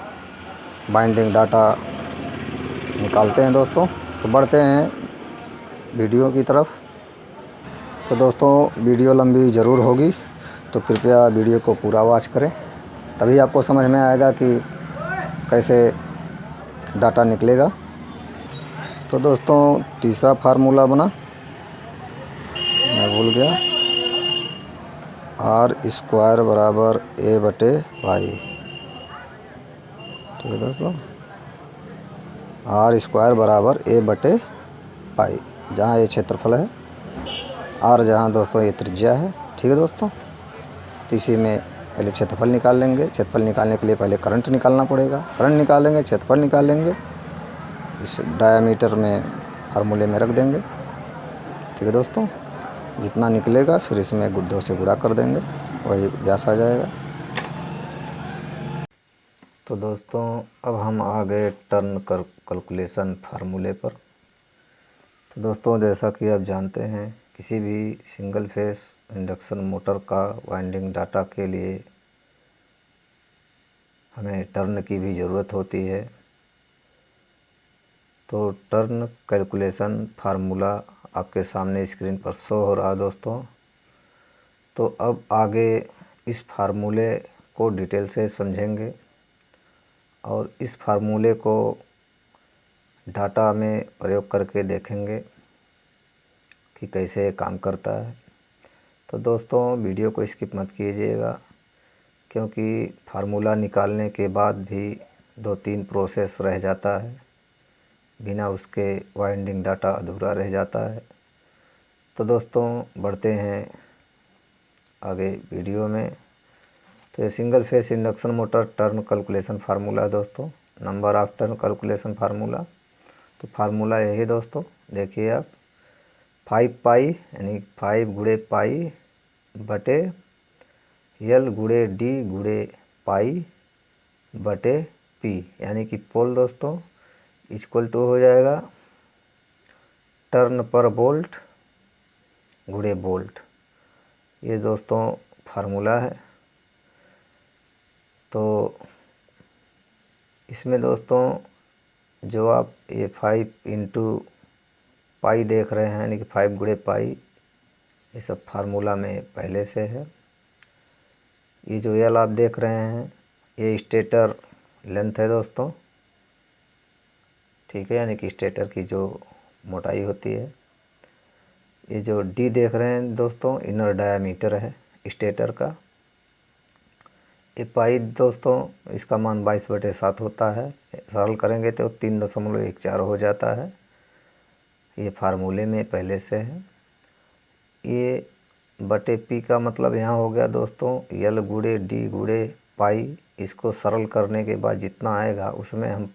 बाइंडिंग डाटा निकालते हैं दोस्तों। तो बढ़ते हैं वीडियो की तरफ। तो दोस्तों वीडियो लंबी ज़रूर होगी, तो कृपया वीडियो को पूरा वॉच करें, तभी आपको समझ में आएगा कि कैसे डाटा निकलेगा। तो दोस्तों तीसरा फार्मूला बना, मैं भूल गया, R² बराबर A/Y, ठीक है दोस्तों। R² बराबर A/Y, जहाँ ये क्षेत्रफल है, R जहाँ दोस्तों ये त्रिज्या है, ठीक है दोस्तों। तो इसी में पहले क्षेत्रफल निकाल लेंगे। क्षेत्रफल निकालने के लिए पहले करंट निकालना पड़ेगा, करंट निकालेंगे, क्षेत्रफल निकालेंगे, इस डायामीटर में फार्मूले में रख देंगे, ठीक है दोस्तों। जितना निकलेगा फिर इसमें 2 से गुणा कर देंगे, वही व्यास आ जाएगा। तो दोस्तों अब हम आ गए टर्न कैलकुलेशन फार्मूले पर। तो दोस्तों जैसा कि आप जानते हैं, किसी भी सिंगल फेस इंडक्शन मोटर का वाइंडिंग डाटा के लिए हमें टर्न की भी ज़रूरत होती है। तो टर्न कैलकुलेशन फार्मूला आपके सामने स्क्रीन पर शो हो रहा है दोस्तों। तो अब आगे इस फार्मूले को डिटेल से समझेंगे और इस फार्मूले को डाटा में प्रयोग करके देखेंगे कि कैसे ये काम करता है। तो दोस्तों वीडियो को स्किप मत कीजिएगा, क्योंकि फार्मूला निकालने के बाद भी 2-3 प्रोसेस रह जाता है, बिना उसके वाइंडिंग डाटा अधूरा रह जाता है। तो दोस्तों बढ़ते हैं आगे वीडियो में। तो ये single phase induction motor turn calculation formula है दोस्तों, number of turn calculation formula. तो फार्मूला यही दोस्तों, देखिए आप 5 पाई यानी 5 गुणे पाई बटे यल गुणे डी गुणे पाई बटे पी, यानी कि पोल दोस्तों इक्वल टू हो जाएगा टर्न पर बोल्ट गुणे बोल्ट। ये दोस्तों फार्मूला है। तो इसमें दोस्तों जो आप ये 5 इंटू पाई देख रहे हैं, यानी कि 5 गुणे पाई, ये सब फार्मूला में पहले से है। ये जो यल आप देख रहे हैं ये स्टेटर लेंथ है दोस्तों, ठीक है, यानी कि स्टेटर की जो मोटाई होती है। ये जो डी देख रहे हैं दोस्तों इनर डायामीटर है स्टेटर का। ये पाई दोस्तों इसका मान 22/7 होता है, सरल करेंगे तो 3.14 हो जाता है। ये फार्मूले में पहले से है। ये बटे पी का मतलब यहाँ हो गया दोस्तों यल गुणे डी गुणे पाई। इसको सरल करने के बाद जितना आएगा उसमें हम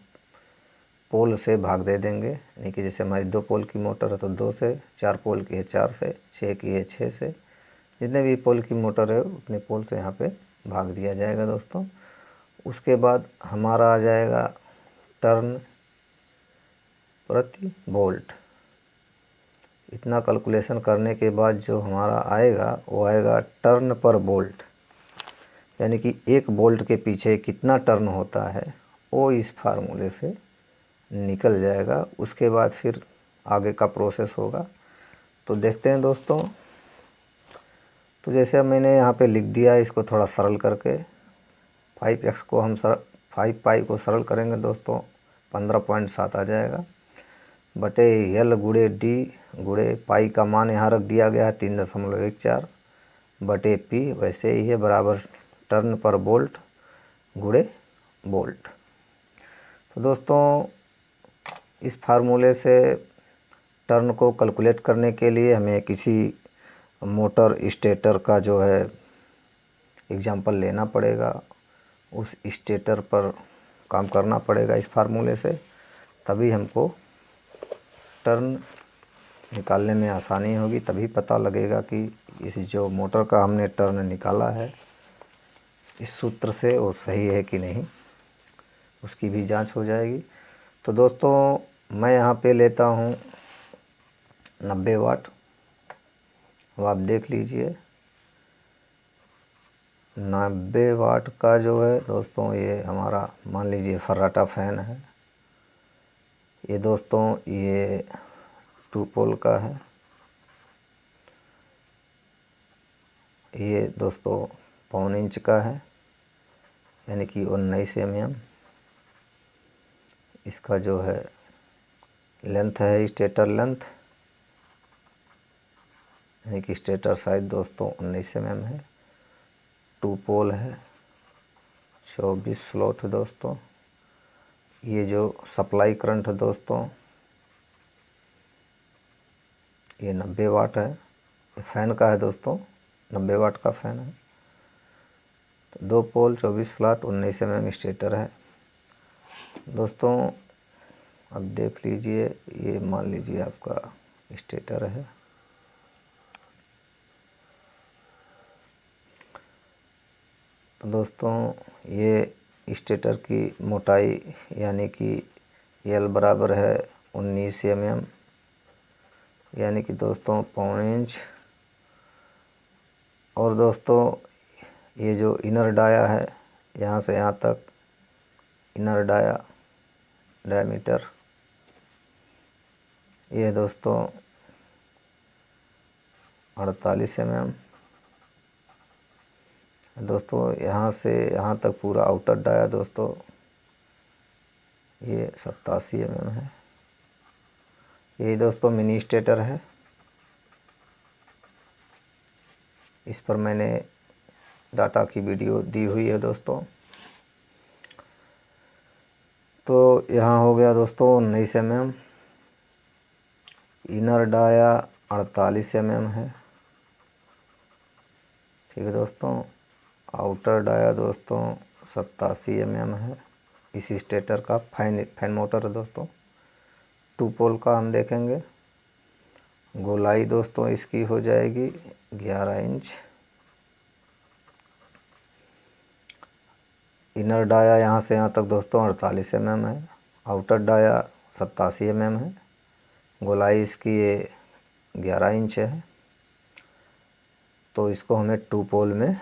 पोल से भाग दे देंगे, यानी कि जैसे हमारी 2 पोल की मोटर है तो 2 से, 4 पोल की है 4 से, 6 की है 6 से, जितने भी पोल की मोटर है उतने पोल से यहाँ पे भाग दिया जाएगा दोस्तों। उसके बाद हमारा आ जाएगा टर्न प्रति बोल्ट। इतना कैलकुलेशन करने के बाद जो हमारा आएगा वो आएगा टर्न पर बोल्ट, यानी कि एक बोल्ट के पीछे कितना टर्न होता है वो इस फार्मूले से निकल जाएगा। उसके बाद फिर आगे का प्रोसेस होगा। तो देखते हैं दोस्तों। तो जैसे अब मैंने यहाँ पे लिख दिया, इसको थोड़ा सरल करके 5x को हम 5 पाई को सरल करेंगे दोस्तों 15.7 आ जाएगा बटे यल गुणे डी गुणे पाई का मान यहाँ रख दिया गया है 3.14 बटे पी वैसे ही है बराबर टर्न पर बोल्ट गुणे बोल्ट। तो दोस्तों इस फार्मूले से टर्न को कैलकुलेट करने के लिए हमें किसी मोटर स्टेटर का जो है एग्जाम्पल लेना पड़ेगा, उस स्टेटर पर काम करना पड़ेगा इस फार्मूले से, तभी हमको टर्न निकालने में आसानी होगी। तभी पता लगेगा कि इस जो मोटर का हमने टर्न निकाला है इस सूत्र से वो सही है कि नहीं, उसकी भी जांच हो जाएगी। तो दोस्तों मैं यहाँ पे लेता हूँ 90 वाट, वो आप देख लीजिए 90 वाट का जो है दोस्तों ये हमारा मान लीजिए फर्राटा फैन है। ये दोस्तों ये 2 पोल का है। ये दोस्तों 1.25 इंच का है, यानी कि 19 mm। इसका जो है लेंथ है स्टेटर लेंथ, यानी कि स्टेटर साइज दोस्तों 19 mm है। 2 पोल है, 24 स्लॉट है दोस्तों। ये जो सप्लाई करंट है दोस्तों ये 90 वाट है। ये फैन का है दोस्तों, 90 वाट का फैन है। तो 2 पोल 24 स्लॉट 19 mm स्टेटर है दोस्तों। अब देख लीजिए, ये मान लीजिए आपका स्टेटर है। तो दोस्तों ये स्टेटर की मोटाई यानी कि यल बराबर है 19 mm, यानी कि दोस्तों 1.25 इंच। और दोस्तों ये जो इनर डाया है यहाँ से यहाँ तक इनर डायामीटर ये दोस्तों 48 mm। दोस्तों यहाँ से यहाँ तक पूरा आउटर डाया दोस्तों ये 87 mm है। यही दोस्तों मिनी स्टेटर है। इस पर मैंने डाटा की वीडियो दी हुई है दोस्तों। तो यहाँ हो गया दोस्तों 19 mm, इनर डाया 48 mm है, ठीक है दोस्तों। आउटर डाया दोस्तों 87 mm है। इसी स्टेटर का फैन मोटर है दोस्तों। 2 पोल का हम देखेंगे। गोलाई दोस्तों इसकी हो जाएगी 11 इंच। इनर डाया यहाँ से यहाँ तक दोस्तों 48 mm है। आउटर डाया 87 mm है। गोलाई इसकी ये 11 इंच है। तो इसको हमें 2 पोल में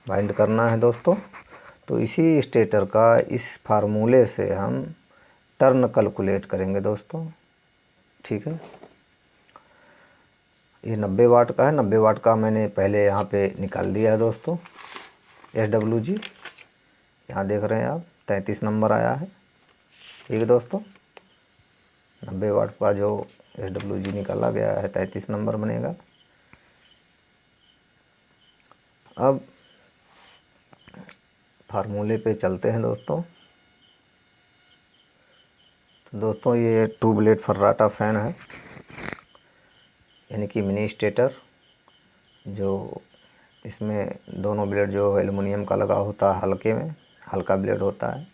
बाइंड करना है दोस्तों। तो इसी स्टेटर का इस फार्मूले से हम टर्न कैलकुलेट करेंगे दोस्तों, ठीक है। ये 90 वाट का है। 90 वाट का मैंने पहले यहाँ पे निकाल दिया है दोस्तों। SWG यहाँ देख रहे हैं आप, 33 नंबर आया है, ठीक है दोस्तों। 90 वाट का जो SWG निकाला गया है 33 नंबर बनेगा। अब फार्मूले पे चलते हैं दोस्तों। तो दोस्तों ये 2 ब्लेड फर्राटा फ़ैन है, यानी कि मिनी स्टेटर। जो इसमें दोनों ब्लेड जो एल्युमिनियम का लगा होता है, हल्के में हल्का ब्लेड होता है।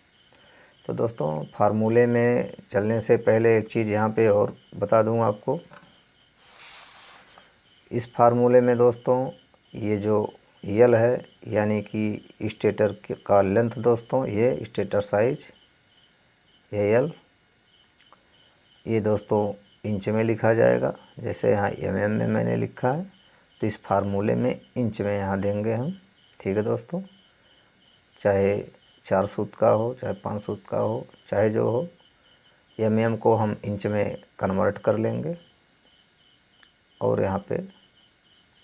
तो दोस्तों फार्मूले में चलने से पहले एक चीज़ यहाँ पे और बता दूँ आपको। इस फार्मूले में दोस्तों ये जो यल है, यानी कि स्टेटर का लेंथ दोस्तों, ये स्टेटर साइज, ये यल, ये दोस्तों इंच में लिखा जाएगा। जैसे यहाँ mm में मैंने लिखा है, तो इस फार्मूले में इंच में यहाँ देंगे हम, ठीक है दोस्तों। चाहे 4 सूत का हो, चाहे 5 सूत का हो, चाहे जो हो, mm को हम इंच में कन्वर्ट कर लेंगे और यहाँ पे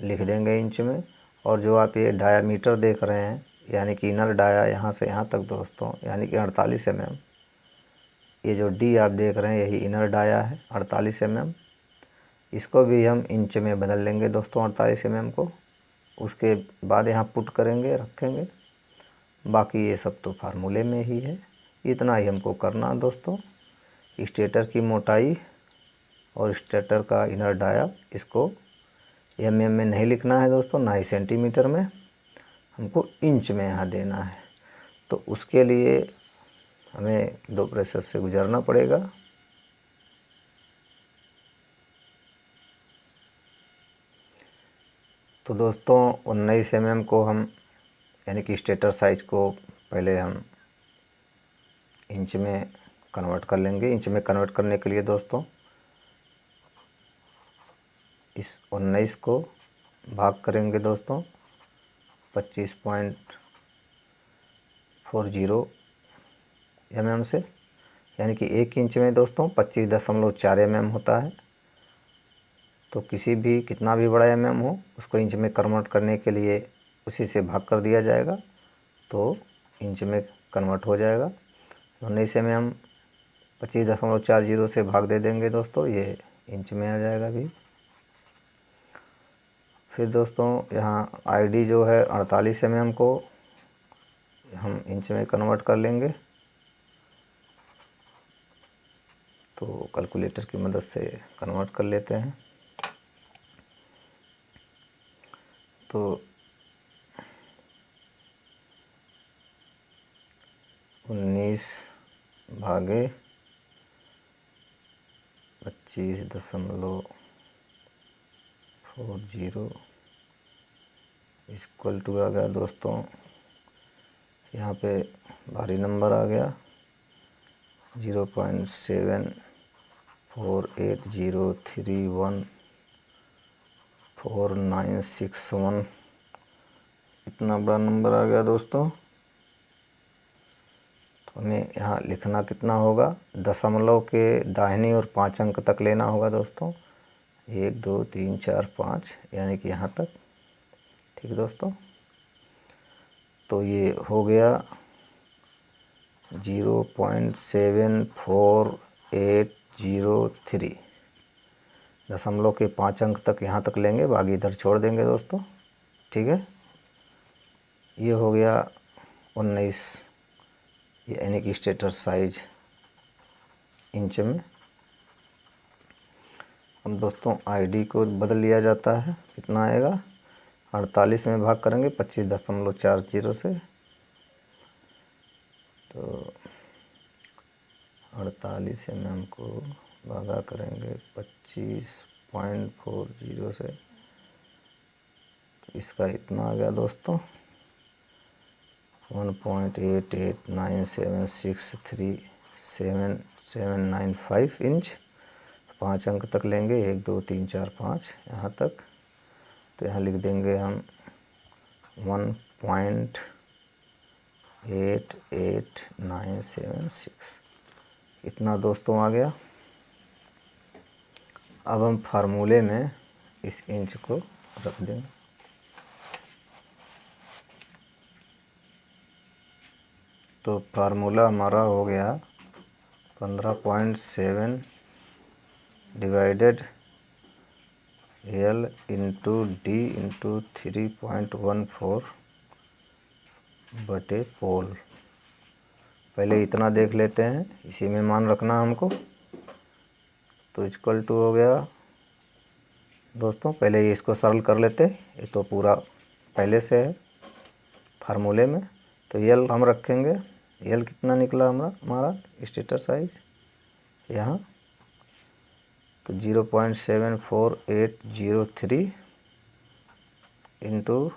लिख देंगे इंच में। और जो आप ये डायामीटर देख रहे हैं, यानी कि इनर डाया यहाँ से यहाँ तक दोस्तों, यानी कि 48 mm, ये जो D आप देख रहे हैं यही इनर डाया है 48 mm। इसको भी हम इंच में बदल लेंगे दोस्तों 48 mm को। उसके बाद यहाँ पुट करेंगे, रखेंगे। बाकी ये सब तो फार्मूले में ही है। इतना ही हमको करना है दोस्तों। स्टेटर की मोटाई और स्टेटर का इनर डाया, इसको mm में नहीं लिखना है दोस्तों, ना ही सेंटीमीटर में, हमको इंच में यहाँ देना है। तो उसके लिए हमें 2 प्रेशर से गुजरना पड़ेगा। तो दोस्तों 19 mm को हम, यानी कि स्टेटर साइज को पहले हम इंच में कन्वर्ट कर लेंगे। इंच में कन्वर्ट करने के लिए दोस्तों इस 19 को भाग करेंगे दोस्तों 25.40 mm से, यानी कि 1 इंच में दोस्तों 25.4 mm होता है। तो किसी भी कितना भी बड़ा mm हो, उसको इंच में कन्वर्ट करने के लिए उसी से भाग कर दिया जाएगा, तो इंच में कन्वर्ट हो जाएगा। 19 mm 25.40 से भाग दे देंगे दोस्तों, ये इंच में आ जाएगा भी। फिर दोस्तों यहाँ ID जो है 48 mm को हम इंच में कन्वर्ट कर लेंगे। तो कैलकुलेटर की मदद से कन्वर्ट कर लेते हैं। तो 19 भागे 25.40 इक्वल टू आ गया दोस्तों, यहाँ पे भारी नंबर आ गया 0.7480314961। इतना बड़ा नंबर आ गया दोस्तों। तो हमें यहाँ लिखना कितना होगा, दशमलव के दाहिनी और 5 अंक तक लेना होगा दोस्तों। 1 2 3 4 5, यानी कि यहाँ तक, ठीक है दोस्तों। तो ये हो गया 0.74803, दशमलव के 5 अंक तक यहाँ तक लेंगे, बाकी इधर छोड़ देंगे दोस्तों। ठीक है, ये हो गया 19 यानी कि स्टेटर साइज इंच में। अब दोस्तों आईडी को बदल लिया जाता है, कितना आएगा 48 में भाग करेंगे 25.40 से, तो 48 mm को भागा करेंगे 25.40 से, तो इसका इतना आ गया दोस्तों 1.8897637795 इंच। 5 अंक तक लेंगे, 1 2 3 4 5 यहाँ तक, तो यहाँ लिख देंगे हम 1.88976, इतना दोस्तों आ गया। अब हम फार्मूले में इस इंच को रख देंगे। तो फार्मूला हमारा हो गया 15.7 divided L into D into 3.14 बटे पोल। पहले इतना देख लेते हैं, इसी में मान रखना हमको। तो इक्वल टू हो गया दोस्तों, पहले इसको सरल कर लेते, ये तो पूरा पहले से है फार्मूले में। तो L हम रखेंगे, L कितना निकला हमारा स्टेटर साइज यहाँ, तो 0.7483 इंटू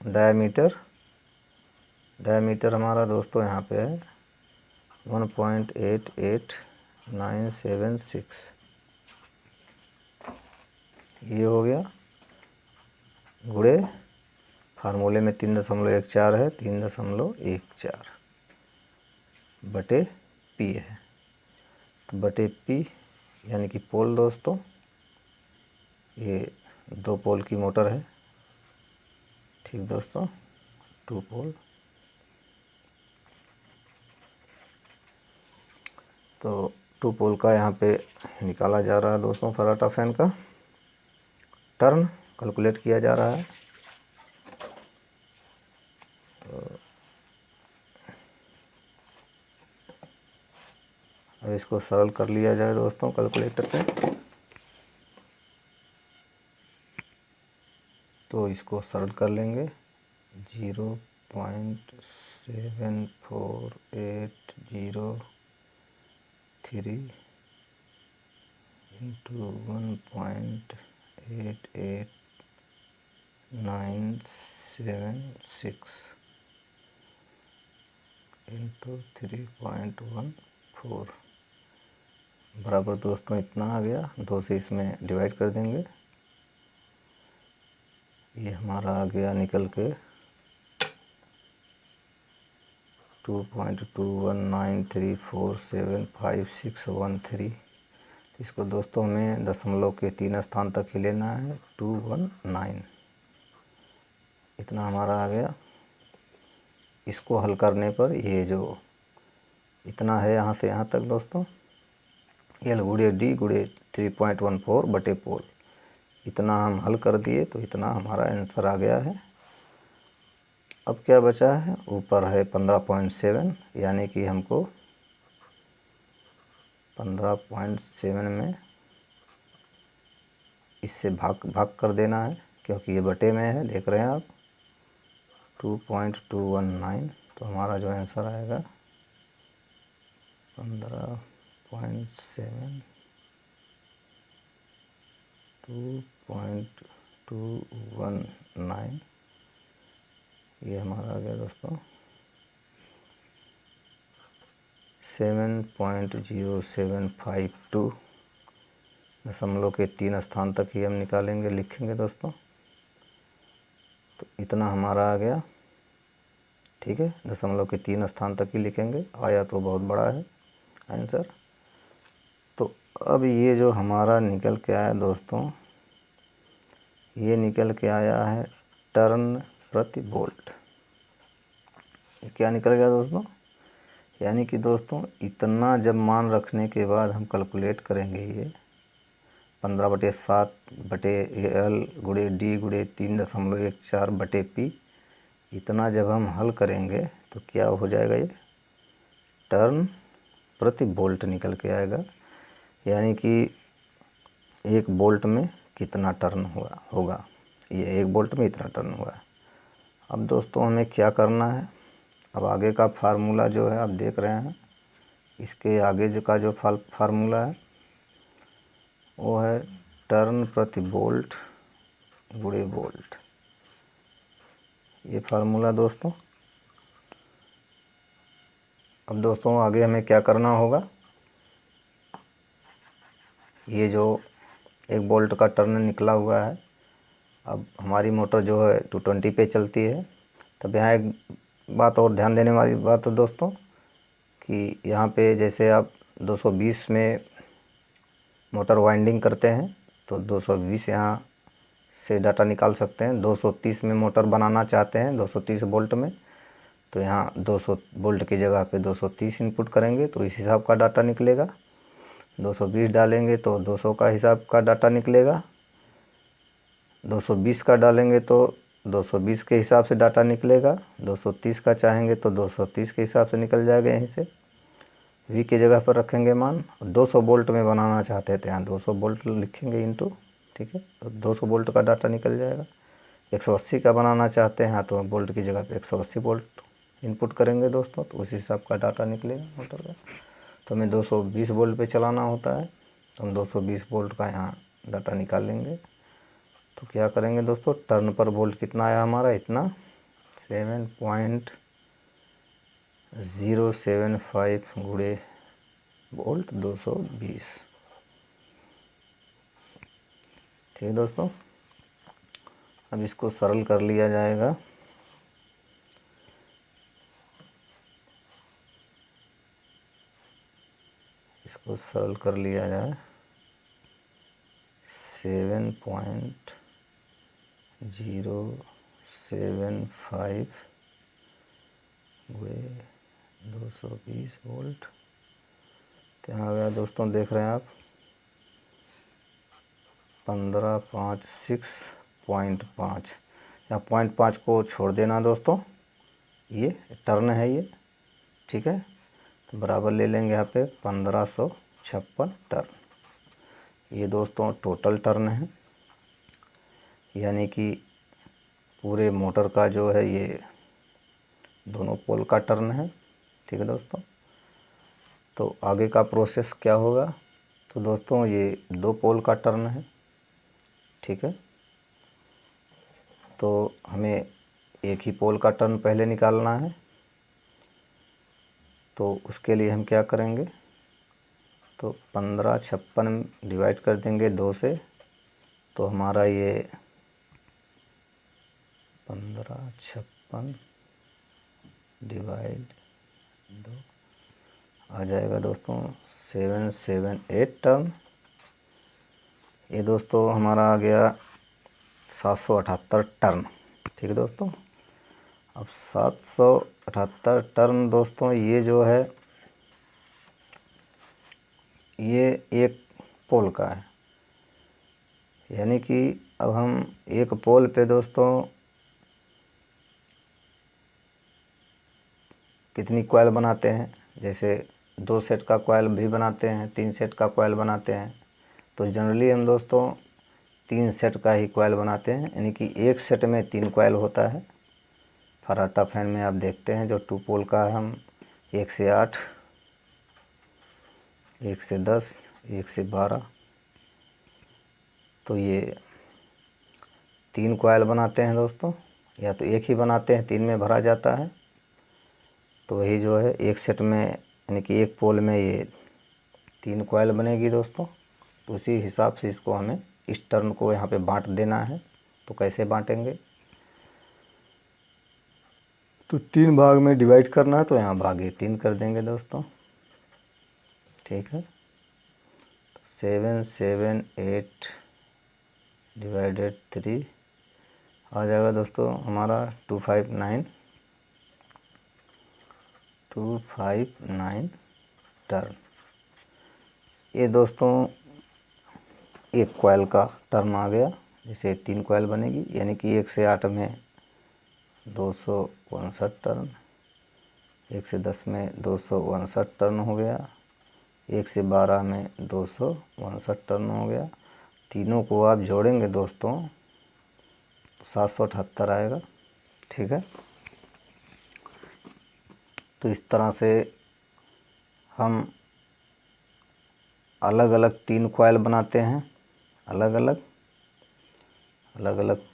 डायमीटर हमारा दोस्तों यहाँ पे है 1.88976, ये हो गया गुणे फार्मूले में 3.14 है, 3.14 बटे पी है, तो बटे पी यानी कि पोल दोस्तों, ये 2 पोल की मोटर है। ठीक दोस्तों, 2 पोल। तो 2 पोल का यहाँ पे निकाला जा रहा है दोस्तों, फराटा फैन का टर्न कैलकुलेट किया जा रहा है। तो अब इसको सरल कर लिया जाए दोस्तों कैलकुलेटर पे। तो इसको सरल कर लेंगे, 0.74803 इंटू 1.88976 इंटू 3.14 बराबर दोस्तों इतना आ गया। 2 से इसमें डिवाइड कर देंगे, ये हमारा आ गया निकल के 2.2193475613। इसको दोस्तों हमें दशमलव के 3 स्थान तक ही लेना है, 219 इतना हमारा आ गया। इसको हल करने पर ये जो इतना है यहाँ से यहाँ तक दोस्तों, L गुणे D गुणे 3.14 बटे पोल, इतना हम हल कर दिए, तो इतना हमारा आंसर आ गया है। अब क्या बचा है, ऊपर है 15.7, यानी कि हमको 15.7 में इससे भाग कर देना है, क्योंकि ये बटे में है, देख रहे हैं आप 2.219, तो हमारा जो आंसर आएगा 15.7 2.219, ये हमारा आ गया दोस्तों 7.0752 दशमलव के 3 स्थान तक ही हम निकालेंगे, लिखेंगे दोस्तों, तो इतना हमारा आ गया। ठीक है, दशमलव के 3 स्थान तक ही लिखेंगे, आया तो बहुत बड़ा है आंसर। तो अब ये जो हमारा निकल के आया दोस्तों, ये निकल के आया है टर्न प्रति वोल्ट। ये क्या निकल गया दोस्तों, यानी कि दोस्तों इतना जब मान रखने के बाद हम कैलकुलेट करेंगे ये, 15/7/L/D/3.14/P। इतना जब हम हल करेंगे तो क्या हो जाएगा, ये टर्न प्रति वोल्ट निकल के आएगा, यानी कि 1 वोल्ट में कितना टर्न होगा, ये 1 वोल्ट में इतना टर्न हुआ। अब दोस्तों हमें क्या करना है, अब आगे का फार्मूला जो है आप देख रहे हैं, इसके आगे का जो फार्मूला है वो है टर्न प्रति वोल्ट गुणे वोल्ट, ये फार्मूला दोस्तों। अब दोस्तों आगे हमें क्या करना होगा, ये जो 1 वोल्ट का टर्न निकला हुआ है, अब हमारी मोटर जो है 220 पे चलती है। तब यहाँ एक बात और ध्यान देने वाली बात है दोस्तों, कि यहाँ पे जैसे आप 220 में मोटर वाइंडिंग करते हैं तो 220 यहाँ से डाटा निकाल सकते हैं। 230 में मोटर बनाना चाहते हैं 230 वोल्ट में, तो यहाँ 200 वोल्ट की जगह पे 230 इनपुट करेंगे तो इस हिसाब का डाटा निकलेगा। 220 डालेंगे तो 200 का हिसाब का डाटा निकलेगा। 220 का डालेंगे तो 220 के हिसाब से डाटा निकलेगा। 230 का चाहेंगे तो 230 के हिसाब से निकल जाएगा। यहीं से V की जगह पर रखेंगे मान। 200 वोल्ट में बनाना चाहते हैं तो यहाँ 200 वोल्ट लिखेंगे इंटू, ठीक है, तो 200 वोल्ट का डाटा निकल जाएगा। 180 का बनाना चाहते हैं तो वोल्ट की जगह पे 180 वोल्ट इनपुट करेंगे दोस्तों, तो उस हिसाब का डाटा निकलेगा मोटर का। तो हमें 220 वोल्ट पे चलाना होता है, तो हम 220 वोल्ट का यहाँ डाटा निकाल लेंगे। तो क्या करेंगे दोस्तों, टर्न पर वोल्ट कितना आया हमारा, इतना 7.075 गुणे वोल्ट 220। ठीक है दोस्तों, अब इसको सरल कर लिया जाएगा। इसको सरल कर लिया जाए 7.075 गुणे 220 वोल्ट। तो यहाँ आ गया दोस्तों, देख रहे हैं आप 1556.5। यहाँ 0.5 को छोड़ देना दोस्तों, ये टर्न है ये, ठीक है। तो बराबर ले लेंगे यहाँ पे 1556 टर्न। ये दोस्तों टोटल टर्न है, यानी कि पूरे मोटर का जो है ये दोनों पोल का टर्न है, ठीक है दोस्तों। तो आगे का प्रोसेस क्या होगा, तो दोस्तों ये 2 पोल का टर्न है, ठीक है। तो हमें एक ही पोल का टर्न पहले निकालना है, तो उसके लिए हम क्या करेंगे, तो 1556 डिवाइड कर देंगे 2 से, तो हमारा ये 1556 डिवाइड 2 आ जाएगा दोस्तों 778 टर्न। ये दोस्तों हमारा आ गया 778 टर्न, ठीक है दोस्तों। अब 778 टर्न दोस्तों, ये जो है ये एक पोल का है, यानी कि अब हम एक पोल पे दोस्तों कितनी कॉइल बनाते हैं, जैसे 2 सेट का कॉइल भी बनाते हैं, 3 सेट का कॉइल बनाते हैं। तो जनरली हम दोस्तों 3 सेट का ही कॉइल बनाते हैं, यानी कि एक सेट में 3 कॉइल होता है। फराटा फैन में आप देखते हैं जो 2 पोल का है, हम 1 से 8, 1 से 10, 1 से 12, तो ये 3 कॉइल बनाते हैं दोस्तों, या तो एक ही बनाते हैं, 3 में भरा जाता है। तो वही जो है एक सेट में, यानी कि एक पोल में ये 3 कॉइल बनेगी दोस्तों। तो उसी हिसाब से इसको हमें इस टर्न को यहाँ पे बांट देना है। तो कैसे बांटेंगे, तो 3 भाग में डिवाइड करना है, तो यहाँ भागे 3 कर देंगे दोस्तों, ठीक है। 778 डिवाइडेड 3 आ जाएगा दोस्तों हमारा 259 टर्न। ये दोस्तों एक कॉयल का टर्म आ गया, जैसे 3 कॉयल बनेगी, यानी कि 1 से 8 में 259 टर्न, 1 से 10 में 259 टर्न हो गया, 1 से 12 में 259 टर्न हो गया। तीनों को आप जोड़ेंगे दोस्तों 778 आएगा। ठीक है, तो इस तरह से हम अलग अलग 3 कॉयल बनाते हैं, अलग अलग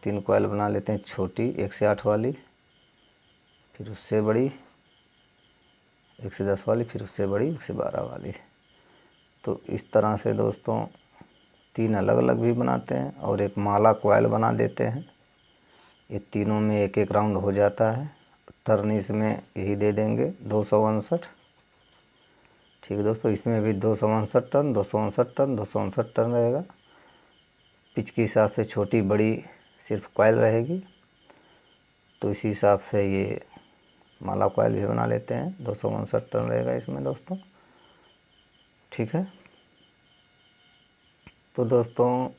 3 कॉयल बना लेते हैं। छोटी 1 से 8 वाली, फिर उससे बड़ी 1 से 10 वाली, फिर उससे बड़ी 1 से 12 वाली। तो इस तरह से दोस्तों 3 अलग अलग भी बनाते हैं और एक माला कॉयल बना देते हैं। ये तीनों में एक एक राउंड हो जाता है। टर्न इसमें यही दे देंगे 259। ठीक है दोस्तों, इसमें भी 259 टर्न, 259 टर्न, 259 टर्न रहेगा। पिच के हिसाब से छोटी बड़ी सिर्फ कॉयल रहेगी, तो इसी हिसाब से ये माला कॉयल भी बना लेते हैं। 259 टर्न रहेगा इसमें दोस्तों। ठीक है, तो दोस्तों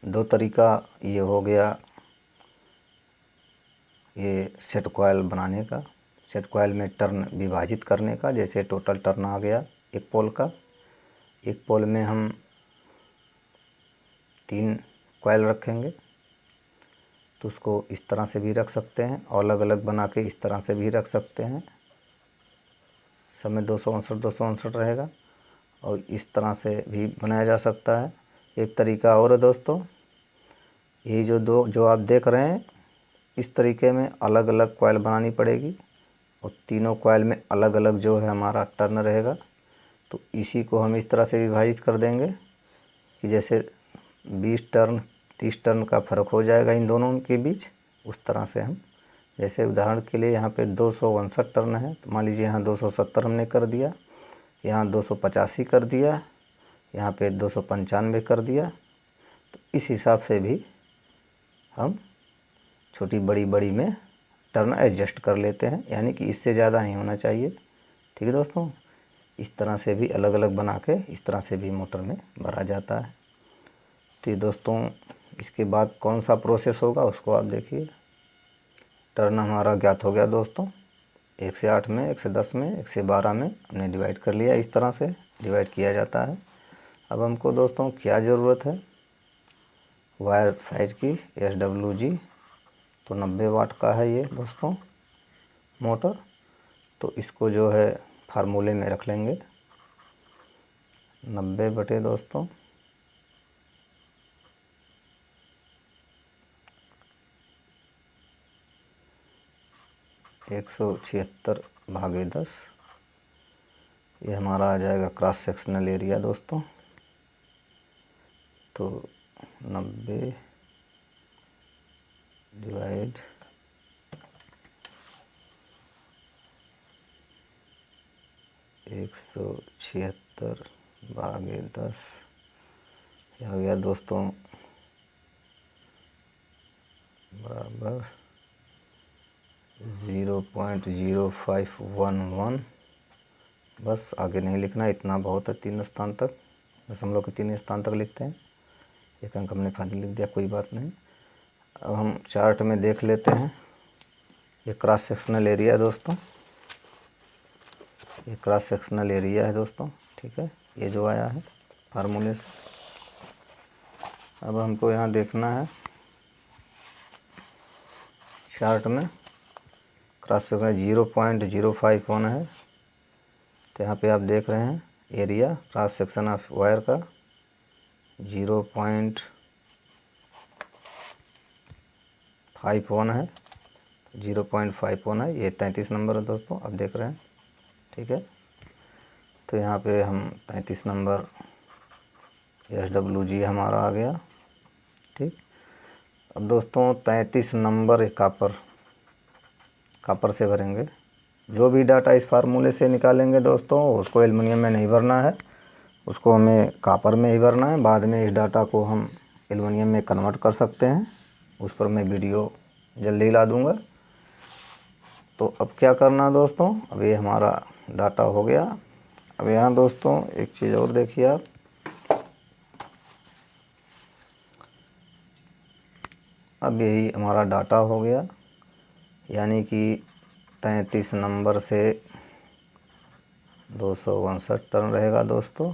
2 तरीका ये हो गया ये सेट कॉयल बनाने का, सेट कॉयल में टर्न विभाजित करने का। जैसे टोटल टर्न आ गया एक पोल का, एक पोल में हम 3 कॉयल रखेंगे, तो उसको इस तरह से भी रख सकते हैं, अलग अलग बना के इस तरह से भी रख सकते हैं। सब में 259 रहेगा, और इस तरह से भी बनाया जा सकता है। एक तरीका और है दोस्तों, ये जो आप देख रहे हैं, इस तरीके में अलग अलग कॉयल बनानी पड़ेगी, और तीनों कॉयल में अलग अलग जो है हमारा टर्न रहेगा। तो इसी को हम इस तरह से विभाजित कर देंगे कि जैसे 20 टर्न 30 टर्न का फ़र्क हो जाएगा इन दोनों के बीच। उस तरह से हम, जैसे उदाहरण के लिए यहाँ पे 259 टर्न है, तो मान लीजिए यहाँ 270 हमने कर दिया, यहाँ 285 कर दिया, यहाँ पे 295 कर दिया। तो इस हिसाब से भी हम छोटी बड़ी में टर्न एडजस्ट कर लेते हैं, यानी कि इससे ज़्यादा नहीं होना चाहिए। ठीक है दोस्तों, इस तरह से भी अलग अलग बना के इस तरह से भी मोटर में भरा जाता है। तो ये दोस्तों इसके बाद कौन सा प्रोसेस होगा उसको आप देखिए। टर्न हमारा ज्ञात हो गया दोस्तों, 1 से 8 में, 1 से 10 में, 1 से 12 में हमने डिवाइड कर लिया। इस तरह से डिवाइड किया जाता है। अब हमको दोस्तों क्या ज़रूरत है, वायर साइज की SWG, तो 90 वाट का है ये दोस्तों मोटर। तो इसको जो है फार्मूले में रख लेंगे, 90 बटे दोस्तों 176 भागे 10। ये हमारा आ जाएगा क्रॉस सेक्शनल एरिया दोस्तों। तो 90 डिवाइड 176 भागे 10 आ गया दोस्तों, बराबर 0.0511। बस आगे नहीं लिखना, इतना बहुत है। 3 स्थान तक, दशमलव के 3 स्थान तक लिखते हैं। एक अंक हमने खाली लिख दिया, कोई बात नहीं। अब हम चार्ट में देख लेते हैं। ये क्रॉस सेक्शनल एरिया है दोस्तों, ये क्रॉस सेक्शनल एरिया है दोस्तों। ठीक है, ये जो आया है फार्मूले से। अब हमको यहाँ देखना है चार्ट में क्रॉस सेक्शन 0.051 है। तो यहाँ पे आप देख रहे हैं area cross section of wire का 0.51 है, 0.51 है। ये 33 नंबर है दोस्तों, आप देख रहे हैं। ठीक है, तो यहाँ पे हम 33 नंबर SWG हमारा आ गया। ठीक, अब दोस्तों 33 नंबर कापर से भरेंगे। जो भी डाटा इस फार्मूले से निकालेंगे दोस्तों, उसको एल्युमिनियम में नहीं भरना है, उसको हमें कापर में ही भरना है। बाद में इस डाटा को हम एल्युमिनियम में कन्वर्ट कर सकते हैं, उस पर मैं वीडियो जल्दी ला दूंगा। तो अब क्या करना दोस्तों, अब ये हमारा डाटा हो गया। अब यहाँ दोस्तों एक चीज़ और देखिए आप, अब यही हमारा डाटा हो गया, यानी कि 33 नंबर से 259 टर्न रहेगा दोस्तों,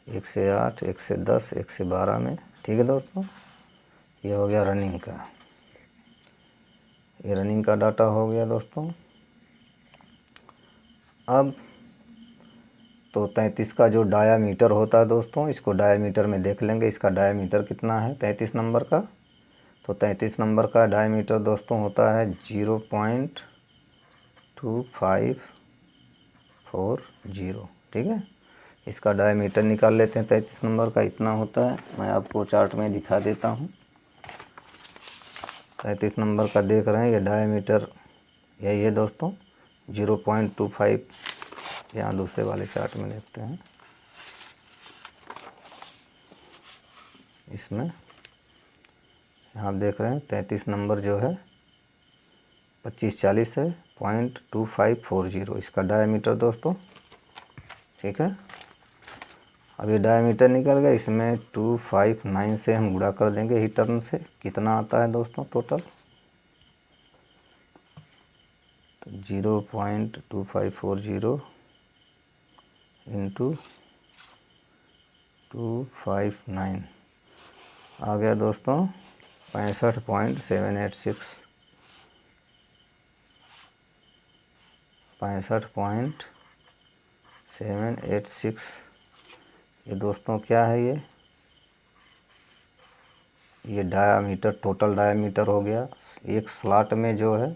1 से 8, 1 से 10, 1 से 12 में। ठीक है दोस्तों, ये हो गया रनिंग का, ये रनिंग का डाटा हो गया दोस्तों। अब तो 33 का जो डायामीटर होता है दोस्तों, इसको डायामीटर में देख लेंगे, इसका डायामीटर कितना है 33 नंबर का। तो 33 नंबर का डायामीटर दोस्तों होता है 0.2540। ठीक है, इसका डायामीटर निकाल लेते हैं। 33 नंबर का इतना होता है, मैं आपको चार्ट में दिखा देता हूँ। 33 नंबर का देख रहे हैं, ये डायामीटर यही है दोस्तों, 0.25। यहाँ दूसरे वाले चार्ट में देखते हैं, इसमें यहाँ आप देख रहे हैं 33 नंबर जो है 2540 है, 0.2540 इसका डायामीटर दोस्तों। ठीक है, अब ये डायामीटर निकल गया, इसमें 259 से हम गुणा कर देंगे ही टर्न से, कितना आता है दोस्तों टोटल। तो 0.2540 इंटू 259 आ गया दोस्तों 65.786, 65.786। ये दोस्तों क्या है, ये डायामीटर, टोटल डायामीटर हो गया। एक स्लॉट में जो है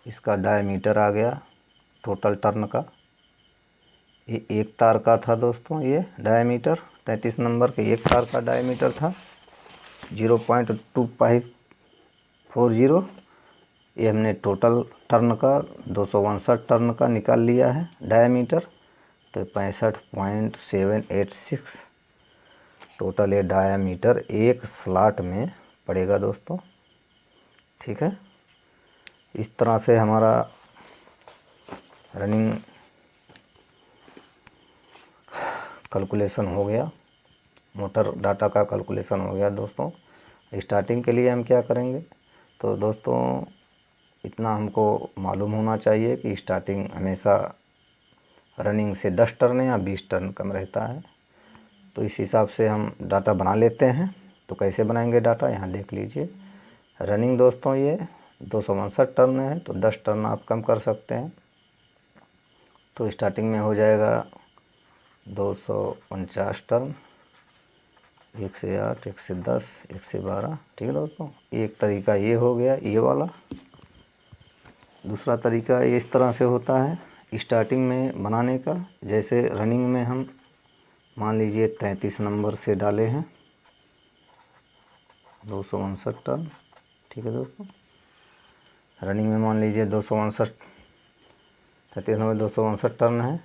इसका डायामीटर आ गया टोटल टर्न का। ये एक तार का था दोस्तों, ये डायामीटर 33 नंबर के एक तार का डायामीटर था 0.2540। ये हमने टोटल टर्न का 259 टर्न का निकाल लिया है डायामीटर, तो 65.786 टोटल ये डायामीटर एक स्लॉट में पड़ेगा दोस्तों। ठीक है, इस तरह से हमारा रनिंग कैलकुलेशन हो गया, मोटर डाटा का कैलकुलेशन हो गया दोस्तों। स्टार्टिंग के लिए हम क्या करेंगे, तो दोस्तों इतना हमको मालूम होना चाहिए कि स्टार्टिंग हमेशा रनिंग से 10 टर्न या 20 टर्न कम रहता है। तो इस हिसाब से हम डाटा बना लेते हैं। तो कैसे बनाएंगे डाटा, यहाँ देख लीजिए। रनिंग दोस्तों ये 259 टर्न है, तो 10 टर्न आप कम कर सकते हैं। तो स्टार्टिंग में हो जाएगा 249 टर्न, 1 से 8, 1 से 10, 1 से 12। ठीक है दोस्तों, एक तरीका ये हो गया, ये वाला। दूसरा तरीका ये इस तरह से होता है स्टार्टिंग में बनाने का। जैसे रनिंग में हम मान लीजिए 33 नंबर से डाले हैं 259 टर्न। ठीक है दोस्तों, रनिंग में मान लीजिए 259, 33 नंबर 259 टर्न है।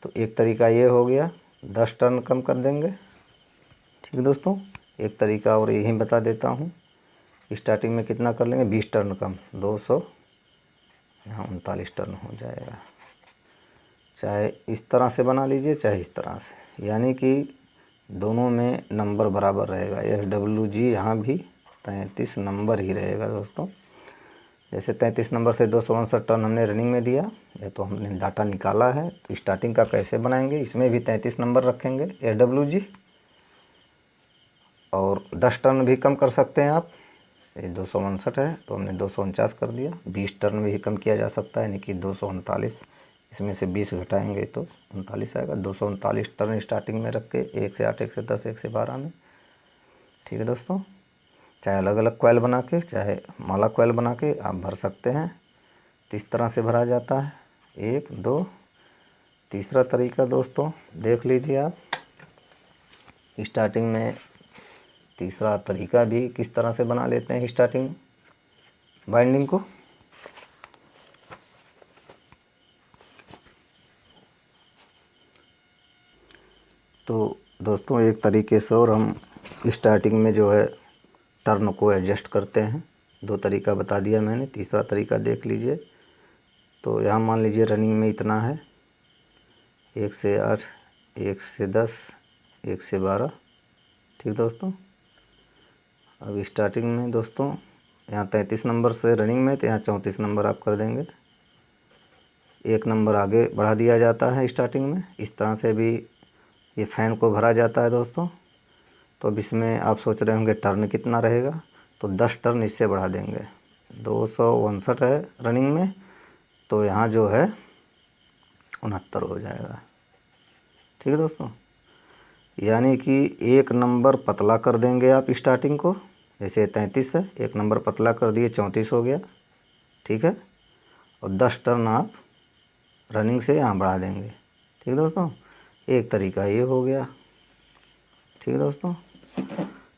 तो एक तरीका ये हो गया, 10 टर्न कम कर देंगे। ठीक है दोस्तों, एक तरीका और यही बता देता हूँ। स्टार्टिंग में कितना कर लेंगे, 20 टर्न कम, 200, यहाँ 39 टर्न हो जाएगा। चाहे इस तरह से बना लीजिए, चाहे इस तरह से, यानी कि दोनों में नंबर बराबर रहेगा। SWG यहाँ भी 33 नंबर ही रहेगा दोस्तों। जैसे 33 नंबर से 259 टर्न हमने रनिंग में दिया, या तो हमने डाटा निकाला है। तो स्टार्टिंग का कैसे बनाएंगे, इसमें भी 33 नंबर रखेंगे SWG, और 10 टर्न भी कम कर सकते हैं आप। ये 259 है तो हमने 249 कर दिया। 20 टर्न भी कम किया जा सकता है, यानी कि 239, इसमें से 20 घटाएंगे तो 39 आएगा। 239 टर्न स्टार्टिंग में रख के 1 से 8, 1 से 10, 1 से 12 में। ठीक है दोस्तों, चाहे अलग अलग कॉइल बना के, चाहे माला कॉइल बना के आप भर सकते हैं। तो इस तरह से भरा जाता है। 1, 2। तीसरा तरीका दोस्तों देख लीजिए आप, स्टार्टिंग में तीसरा तरीका भी किस तरह से बना लेते हैं स्टार्टिंग बाइंडिंग को। तो दोस्तों एक तरीके से और हम स्टार्टिंग में जो है टर्न को एडजस्ट करते हैं। 2 तरीका बता दिया मैंने, तीसरा तरीका देख लीजिए। तो यहाँ मान लीजिए रनिंग में इतना है, 1 से 8, 1 से 10, 1 से 12। ठीक दोस्तों, अब स्टार्टिंग में दोस्तों यहाँ 33 नंबर से रनिंग में, तो यहाँ 34 नंबर आप कर देंगे। 1 नंबर आगे बढ़ा दिया जाता है स्टार्टिंग में। इस तरह से भी ये फ़ैन को भरा जाता है दोस्तों। तो अब इसमें आप सोच रहे होंगे टर्न कितना रहेगा, तो 10 टर्न इससे बढ़ा देंगे। 259 है रनिंग में, तो यहाँ जो है 69 हो जाएगा। ठीक है दोस्तों, यानी कि 1 नंबर पतला कर देंगे आप स्टार्टिंग को। जैसे 33 है, 1 नंबर पतला कर दिए, 34 हो गया। ठीक है, और 10 टर्न आप रनिंग से यहाँ बढ़ा देंगे। ठीक है दोस्तों, एक तरीका ये हो गया। ठीक है दोस्तों,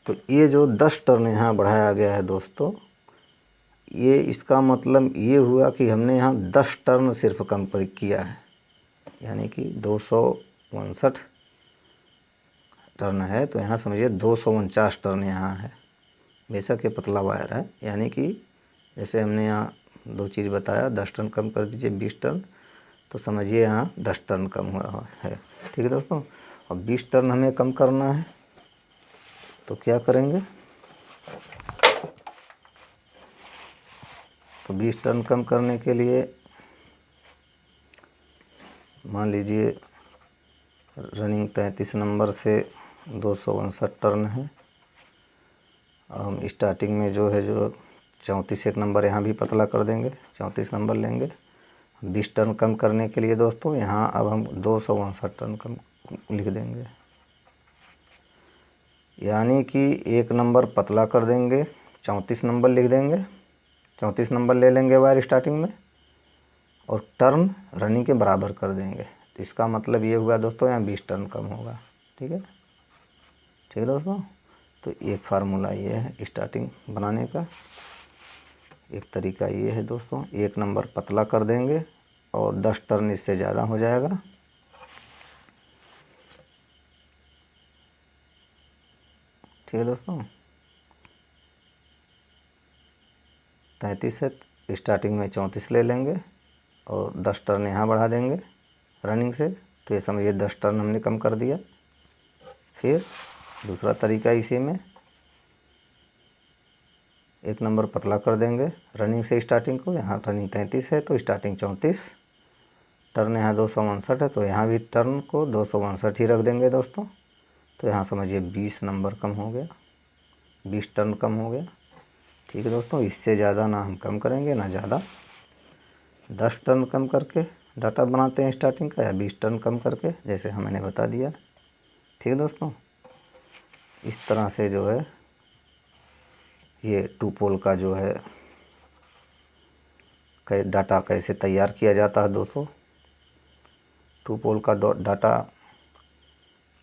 तो ये जो 10 टर्न यहाँ बढ़ाया गया है दोस्तों, ये इसका मतलब ये हुआ कि हमने यहाँ 10 टर्न सिर्फ कम पर किया है। यानी कि 259 टर्न है, तो यहाँ समझिए 249 टर्न यहाँ है। बेशक ये पतला वायर है, यानी कि जैसे हमने यहाँ 2 चीज़ बताया, 10 टर्न कम कर दीजिए 20 टर्न, तो समझिए यहाँ 10 टर्न कम हुआ है। ठीक है दोस्तों, अब 20 टर्न हमें कम करना है, तो क्या करेंगे, तो 20 टर्न कम करने के लिए मान लीजिए रनिंग 33 नंबर से 259 टर्न है। हम स्टार्टिंग में जो है जो 34 1 नंबर यहाँ भी पतला कर देंगे, 34 नंबर लेंगे। 20 टर्न कम करने के लिए दोस्तों यहाँ अब हम 259 टर्न कम लिख देंगे। यानी कि 1 नंबर पतला कर देंगे, 34 नंबर लिख देंगे, 34 नंबर ले लेंगे वायर स्टार्टिंग में, और टर्न रनिंग के बराबर कर देंगे। तो इसका मतलब ये हुआ दोस्तों यहाँ 20 टर्न कम होगा। ठीक है, ठीक है दोस्तों, तो एक फार्मूला ये है स्टार्टिंग बनाने का। एक तरीका ये है दोस्तों, 1 नंबर पतला कर देंगे और 10 टर्न इससे ज़्यादा हो जाएगा। ठीक है दोस्तों, 33 है, स्टार्टिंग में 34 ले लेंगे और 10 टर्न यहाँ बढ़ा देंगे रनिंग से, तो ये समझिए 10 टर्न हमने कम कर दिया। फिर दूसरा तरीका इसी में 1 नंबर पतला कर देंगे रनिंग से स्टार्टिंग को। यहाँ रनिंग 33 है, तो स्टार्टिंग 34, टर्न यहाँ 259 है, तो यहाँ भी टर्न को 259 ही रख देंगे दोस्तों। तो यहाँ समझिए 20 नंबर कम हो गया, 20 टर्न कम हो गया। ठीक है दोस्तों, इससे ज़्यादा ना हम कम करेंगे ना ज़्यादा। 10 टर्न कम करके डाटा बनाते हैं स्टार्टिंग का, या 20 टर्न कम करके, जैसे मैंने बता दिया। ठीक है दोस्तों, इस तरह से जो है ये 2 पोल का जो है डाटा कैसे तैयार किया जाता है दोस्तों। 2 पोल का डाटा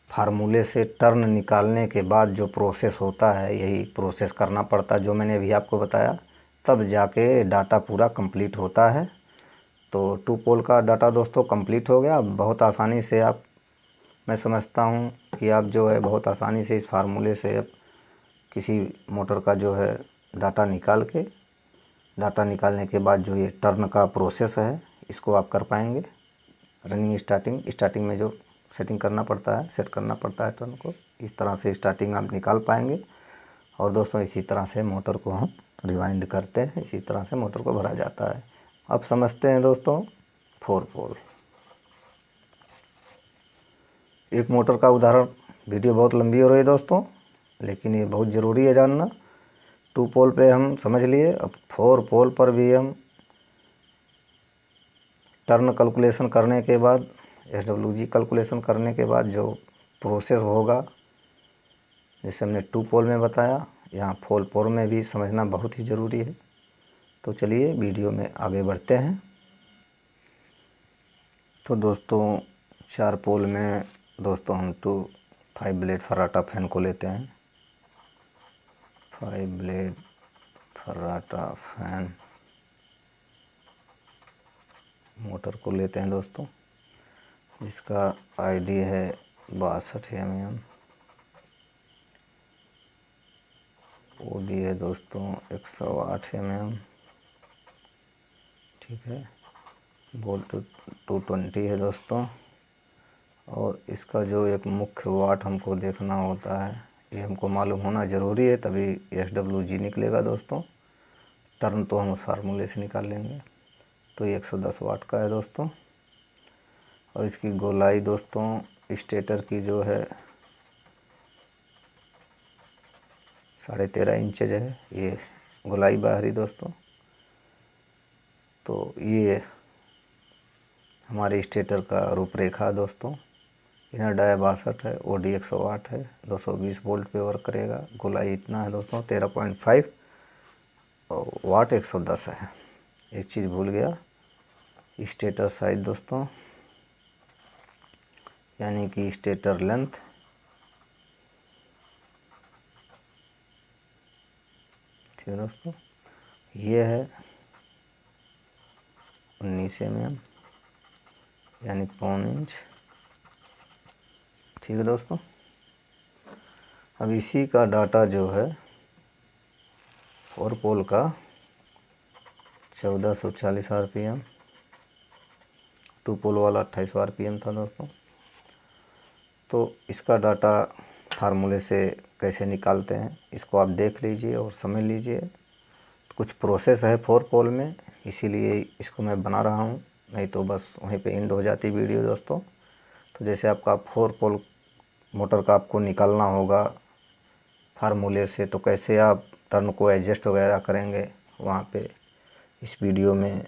फार्मूले से टर्न निकालने के बाद जो प्रोसेस होता है, यही प्रोसेस करना पड़ता है जो मैंने अभी आपको बताया, तब जाके डाटा पूरा कंप्लीट होता है। तो 2 पोल का डाटा दोस्तों कंप्लीट हो गया। बहुत आसानी से आप, मैं समझता हूँ कि आप जो है बहुत आसानी से इस फार्मूले से किसी मोटर का जो है डाटा निकालने के बाद जो ये टर्न का प्रोसेस है, इसको आप कर पाएंगे। रनिंग स्टार्टिंग में जो सेट करना पड़ता है टर्न को, इस तरह से स्टार्टिंग आप निकाल पाएंगे। और दोस्तों इसी तरह से मोटर को हम रिवाइंड करते हैं, इसी तरह से मोटर को भरा जाता है। अब समझते हैं दोस्तों 4 पोल। एक मोटर का उदाहरण, वीडियो बहुत लंबी हो रही है दोस्तों, लेकिन ये बहुत ज़रूरी है जानना। 2 पोल पे हम समझ लिए, अब 4 पोल पर भी हम टर्न कैलकुलेशन करने के बाद, SWG कैलकुलेशन करने के बाद जो प्रोसेस होगा, जैसे हमने 2 पोल में बताया, यहाँ 4 पोल में भी समझना बहुत ही ज़रूरी है। तो चलिए वीडियो में आगे बढ़ते हैं। तो दोस्तों 4 पोल में दोस्तों हम 5 ब्लेड फर्राटा फैन को लेते हैं। 5 ब्लेड फर्राटा फैन मोटर को लेते हैं दोस्तों, जिसका ID है 62 mm, OD है दोस्तों 108 mm। ठीक है, वोल्ट 220 है दोस्तों। और इसका जो एक मुख्य वाट हमको देखना होता है, ये हमको मालूम होना ज़रूरी है, तभी SWG निकलेगा दोस्तों। टर्न तो हम उस फार्मूले से निकाल लेंगे। तो ये 110 वाट का है दोस्तों, और इसकी गोलाई दोस्तों स्टेटर की जो है 13.5 इंचज है, ये गोलाई बाहरी दोस्तों। तो ये हमारे स्टेटर का रूपरेखा दोस्तों। इनर डाया 62 है, OD 108 है, 220 वोल्ट पे वर्क करेगा। गोलाई इतना है दोस्तों 13.5 और वाट 110 है। एक चीज़ भूल गया, स्टेटर साइज दोस्तों, यानी कि स्टेटर लेंथ ठीक है दोस्तों, ये है 19 mm यानी 1.25 इंच। ठीक है दोस्तों। अब इसी का डाटा जो है 4 पोल का 1440 RPM, 2 पोल वाला 28 RPM था दोस्तों। तो इसका डाटा फार्मूले से कैसे निकालते हैं इसको आप देख लीजिए और समझ लीजिए। कुछ प्रोसेस है 4 पोल में, इसीलिए इसको मैं बना रहा हूँ, नहीं तो बस वहीं पे एंड हो जाती वीडियो दोस्तों। तो जैसे आपका 4 पोल मोटर का आपको निकालना होगा फार्मूले से, तो कैसे आप टर्न को एडजस्ट वगैरह करेंगे वहाँ पे इस वीडियो में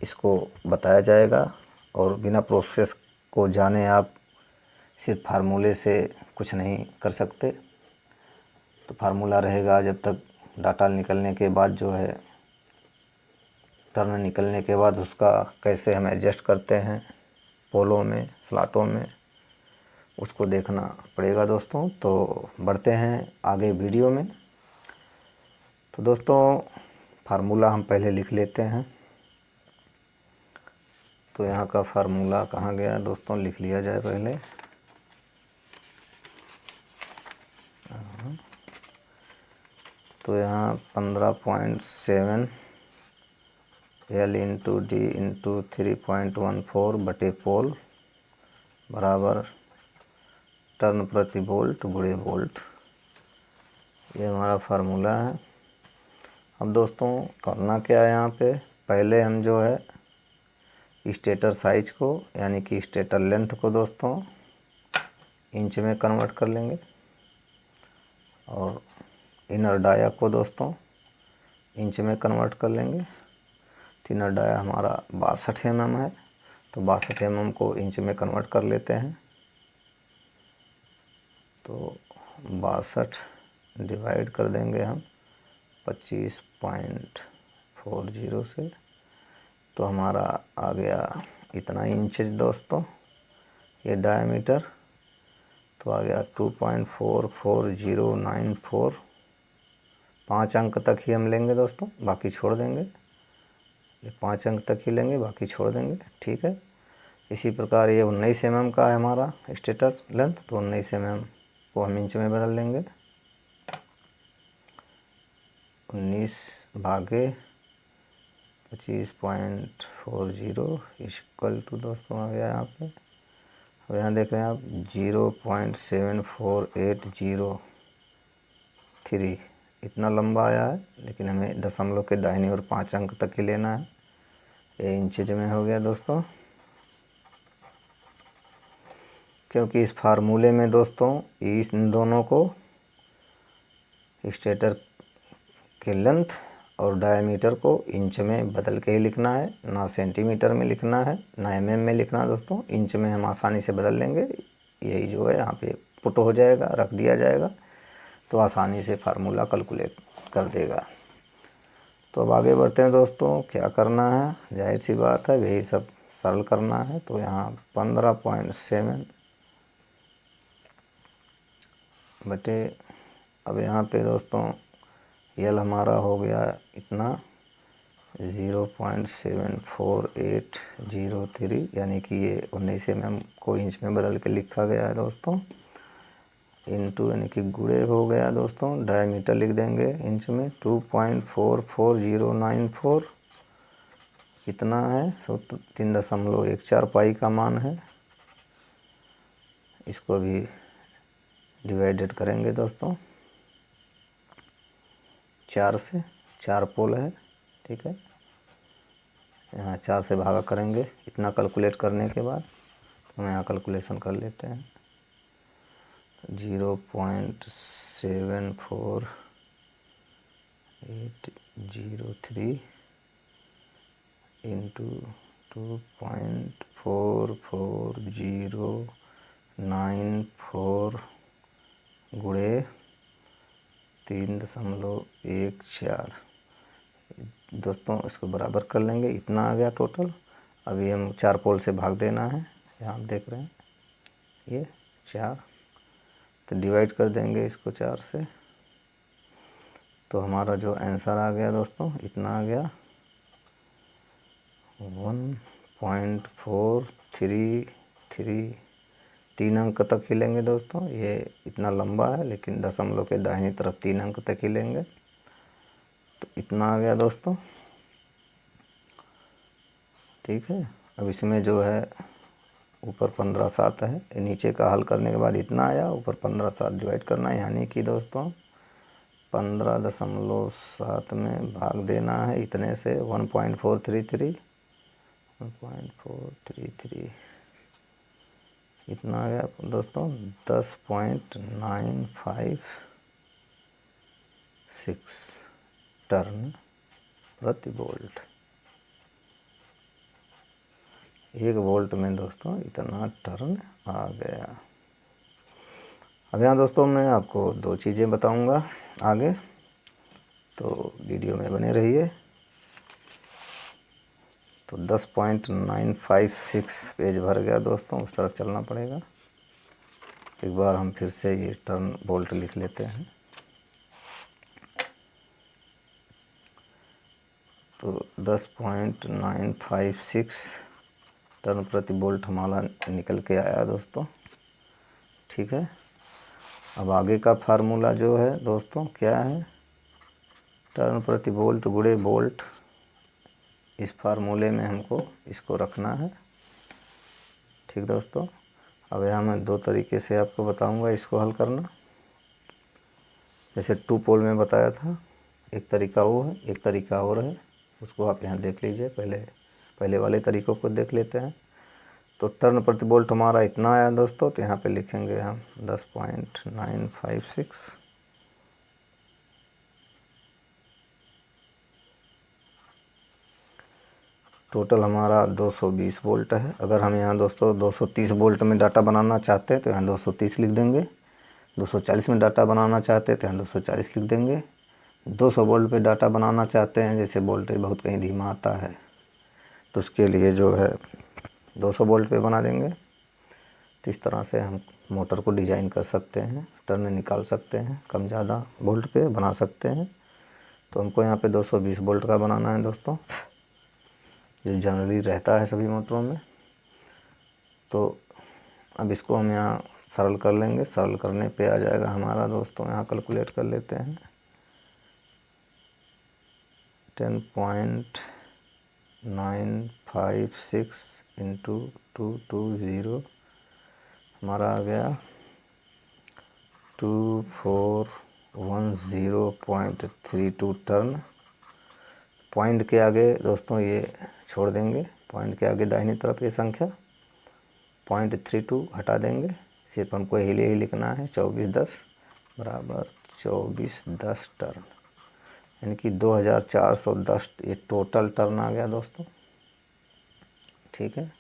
इसको बताया जाएगा। और बिना प्रोसेस को जाने आप सिर्फ फार्मूले से कुछ नहीं कर सकते। तो फार्मूला रहेगा, जब तक डाटा निकलने के बाद जो है टर्न निकलने के बाद उसका कैसे हम एडजस्ट करते हैं पोलों में, स्लॉटों में, उसको देखना पड़ेगा दोस्तों। तो बढ़ते हैं आगे वीडियो में। तो दोस्तों फार्मूला हम पहले लिख लेते हैं। तो यहाँ का फार्मूला कहाँ गया दोस्तों, लिख लिया जाए पहले। तो यहाँ 15.7 L इंटू D इंटू 3.14 बटे पोल बराबर टर्न प्रति वोल्ट गुणे वोल्ट, ये हमारा फार्मूला है। अब दोस्तों करना क्या है यहाँ पे, पहले हम जो है स्टेटर साइज को यानी कि स्टेटर लेंथ को दोस्तों इंच में कन्वर्ट कर लेंगे, और इनर डाया को दोस्तों इंच में कन्वर्ट कर लेंगे। तो इनर डाया हमारा 62 mm है, तो 62 mm को इंच में कन्वर्ट कर लेते हैं। तो 62 डिवाइड कर देंगे हम 25.40 से, तो हमारा आ गया इतना इंच दोस्तों, ये डायमीटर। तो आ गया 2.44094। 5 अंक तक ही हम लेंगे दोस्तों, बाकी छोड़ देंगे। ये 5 अंक तक ही लेंगे, बाकी छोड़ देंगे, ठीक है। इसी प्रकार ये 19 mm का है हमारा स्टेटर लेंथ, तो 19 mm को हम इंच में बदल लेंगे। 19 भागे 25.40 इक्वल टू दोस्तों आ गया यहाँ पे। अब यहाँ देख रहे हैं आप 0.74803 इतना लंबा आया है, लेकिन हमें दशमलव के दाहिनी ओर 5 अंक तक ही लेना है। ये इंचज में हो गया दोस्तों, क्योंकि इस फार्मूले में दोस्तों इन दोनों को स्टेटर के लेंथ और डायमीटर को इंच में बदल के ही लिखना है, ना सेंटीमीटर में लिखना है, ना mm में लिखना है दोस्तों। इंच में हम आसानी से बदल लेंगे, यही जो है यहाँ पे पुट हो जाएगा, रख दिया जाएगा, तो आसानी से फार्मूला कैलकुलेट कर देगा। तो अब आगे बढ़ते हैं दोस्तों, क्या करना है, जाहिर सी बात है यही सब सरल करना है। तो यहाँ 15.7 बटे, अब यहाँ पे दोस्तों यल हमारा हो गया इतना 0.74803, यानी कि ये 19 mm को इंच में बदल के लिखा गया है दोस्तों। इंटू यानी कि गुणे हो गया दोस्तों, डायमीटर लिख देंगे इंच में 2.44094 कितना है, 3.14 पाई का मान है। इसको भी डिवाइडेड करेंगे दोस्तों 4 से, 4 पोल है, ठीक है। यहाँ 4 से भागा करेंगे। इतना कैलकुलेट करने के बाद तो हम यहाँ कैलकुलेशन कर लेते हैं। 0.7483 इंटू 2.44094 गुणे 3.14 दोस्तों, इसको बराबर कर लेंगे। इतना आ गया टोटल। अभी हम 4 पोल से भाग देना है। यहाँ आप देख रहे हैं ये 4, तो डिवाइड कर देंगे इसको 4 से, तो हमारा जो आंसर आ गया दोस्तों इतना आ गया 1.433। 3 अंक तक ही लेंगे दोस्तों, ये इतना लंबा है, लेकिन दशमलव के दाहिनी तरफ 3 अंक तक ही लेंगे। तो इतना आ गया दोस्तों, ठीक है। अब इसमें जो है ऊपर 15/7 है, नीचे का हल करने के बाद इतना आया, ऊपर 15/7 डिवाइड करना है, यानी कि दोस्तों 15.7 में भाग देना है इतने से 1.433 इतना आ गया दोस्तों 10.956 टर्न प्रति वोल्ट। 1 वोल्ट में दोस्तों इतना टर्न आ गया। अब यहाँ दोस्तों मैं आपको 2 चीज़ें बताऊंगा आगे, तो वीडियो में बने रहिए। तो 10.956 पेज भर गया दोस्तों, उस तरफ चलना पड़ेगा। एक बार हम फिर से ये टर्न वोल्ट लिख लेते हैं। तो 10.956 टर्न प्रति वोल्ट हमारा निकल के आया दोस्तों, ठीक है। अब आगे का फार्मूला जो है दोस्तों क्या है, टर्न प्रति वोल्ट गुणे वोल्ट। इस फार्मूले में हमको इसको रखना है, ठीक दोस्तों। अब यहाँ मैं 2 तरीके से आपको बताऊंगा इसको हल करना। जैसे 2 पोल में बताया था, एक तरीका वो है, एक तरीका और है, उसको आप यहाँ देख लीजिए। पहले वाले तरीक़ों को देख लेते हैं। तो टर्न प्रति वोल्ट हमारा इतना आया दोस्तों, तो यहाँ पे लिखेंगे हम 10.956 टोटल हमारा 220 वोल्ट है। अगर हम यहाँ दोस्तों 230 वोल्ट में डाटा बनाना चाहते हैं तो यहाँ 230 लिख देंगे। 240 में डाटा बनाना चाहते हैं तो यहाँ 240 लिख देंगे। 200 वोल्ट पे डाटा बनाना चाहते हैं, जैसे वोल्टेज बहुत कहीं धीमा आता है, तो उसके लिए जो है 200 वोल्ट पे बना देंगे। तो इस तरह से हम मोटर को डिज़ाइन कर सकते हैं, टर्न निकाल सकते हैं, कम ज़्यादा वोल्ट पे बना सकते हैं। तो हमको यहाँ पे 220 वोल्ट का बनाना है दोस्तों, जो जनरली रहता है सभी मोटरों में। तो अब इसको हम यहाँ सरल कर लेंगे। सरल करने पे आ जाएगा हमारा दोस्तों, यहाँ कैलकुलेट कर लेते हैं 10.956 इंटू 220 हमारा आ गया 2410.32 टर्न। पॉइंट के आगे दोस्तों ये छोड़ देंगे, पॉइंट के आगे दाहिनी तरफ ये संख्या 0.32 हटा देंगे। सिर्फ हमको हिले ही लिखना है 2410 बराबर 2410 टर्न, यानी कि 2410 ये टोटल टर्न आ गया दोस्तों, ठीक है।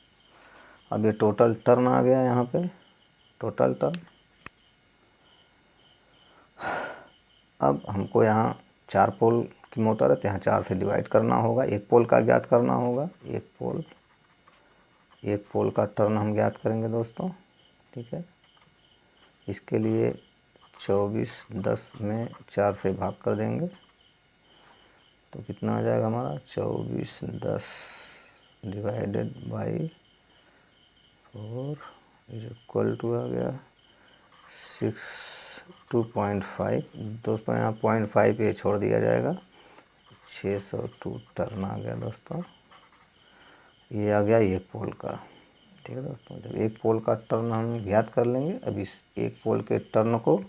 अब ये टोटल टर्न आ गया यहाँ पे, टोटल टर्न। अब हमको यहाँ 4 पोल की मोटर है, तो यहाँ 4 से डिवाइड करना होगा। 1 पोल का ज्ञात करना होगा। 1 पोल का टर्न हम ज्ञात करेंगे दोस्तों, ठीक है। इसके लिए 2410 में 4 से भाग कर देंगे, तो कितना आ जाएगा हमारा 2410 divided by 4 is equal to आ गया 2.5 दोस्तों। यहाँ 0.5 ये छोड़ दिया जाएगा, 602 टर्न आ गया दोस्तों। ये आ गया 1 पोल का, ठीक है दोस्तों। जब एक पोल का टर्न हम ज्ञात कर लेंगे, अब इस एक पोल के टर्न को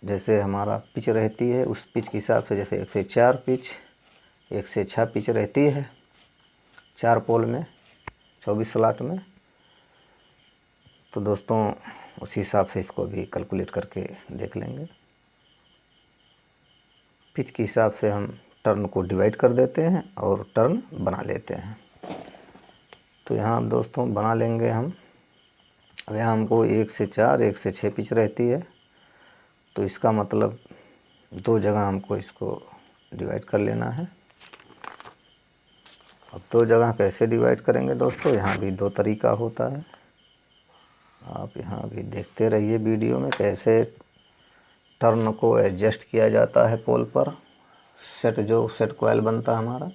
जैसे हमारा पिच रहती है उस पिच के हिसाब से, जैसे 104 पिच 106 पिच रहती है 4 पोल में 24 स्लॉट में, तो दोस्तों उसी हिसाब से इसको भी कैलकुलेट करके देख लेंगे। पिच के हिसाब से हम टर्न को डिवाइड कर देते हैं और टर्न बना लेते हैं। तो यहाँ दोस्तों बना लेंगे हम। अब यहाँ हमको 1 से 4 1 से 6 पिच रहती है, तो इसका मतलब 2 जगह हमको इसको डिवाइड कर लेना है। अब 2 जगह कैसे डिवाइड करेंगे दोस्तों, यहाँ भी 2 तरीका होता है। आप यहाँ भी देखते रहिए वीडियो में कैसे टर्न को एडजस्ट किया जाता है पोल पर। सेट कॉइल बनता है हमारा,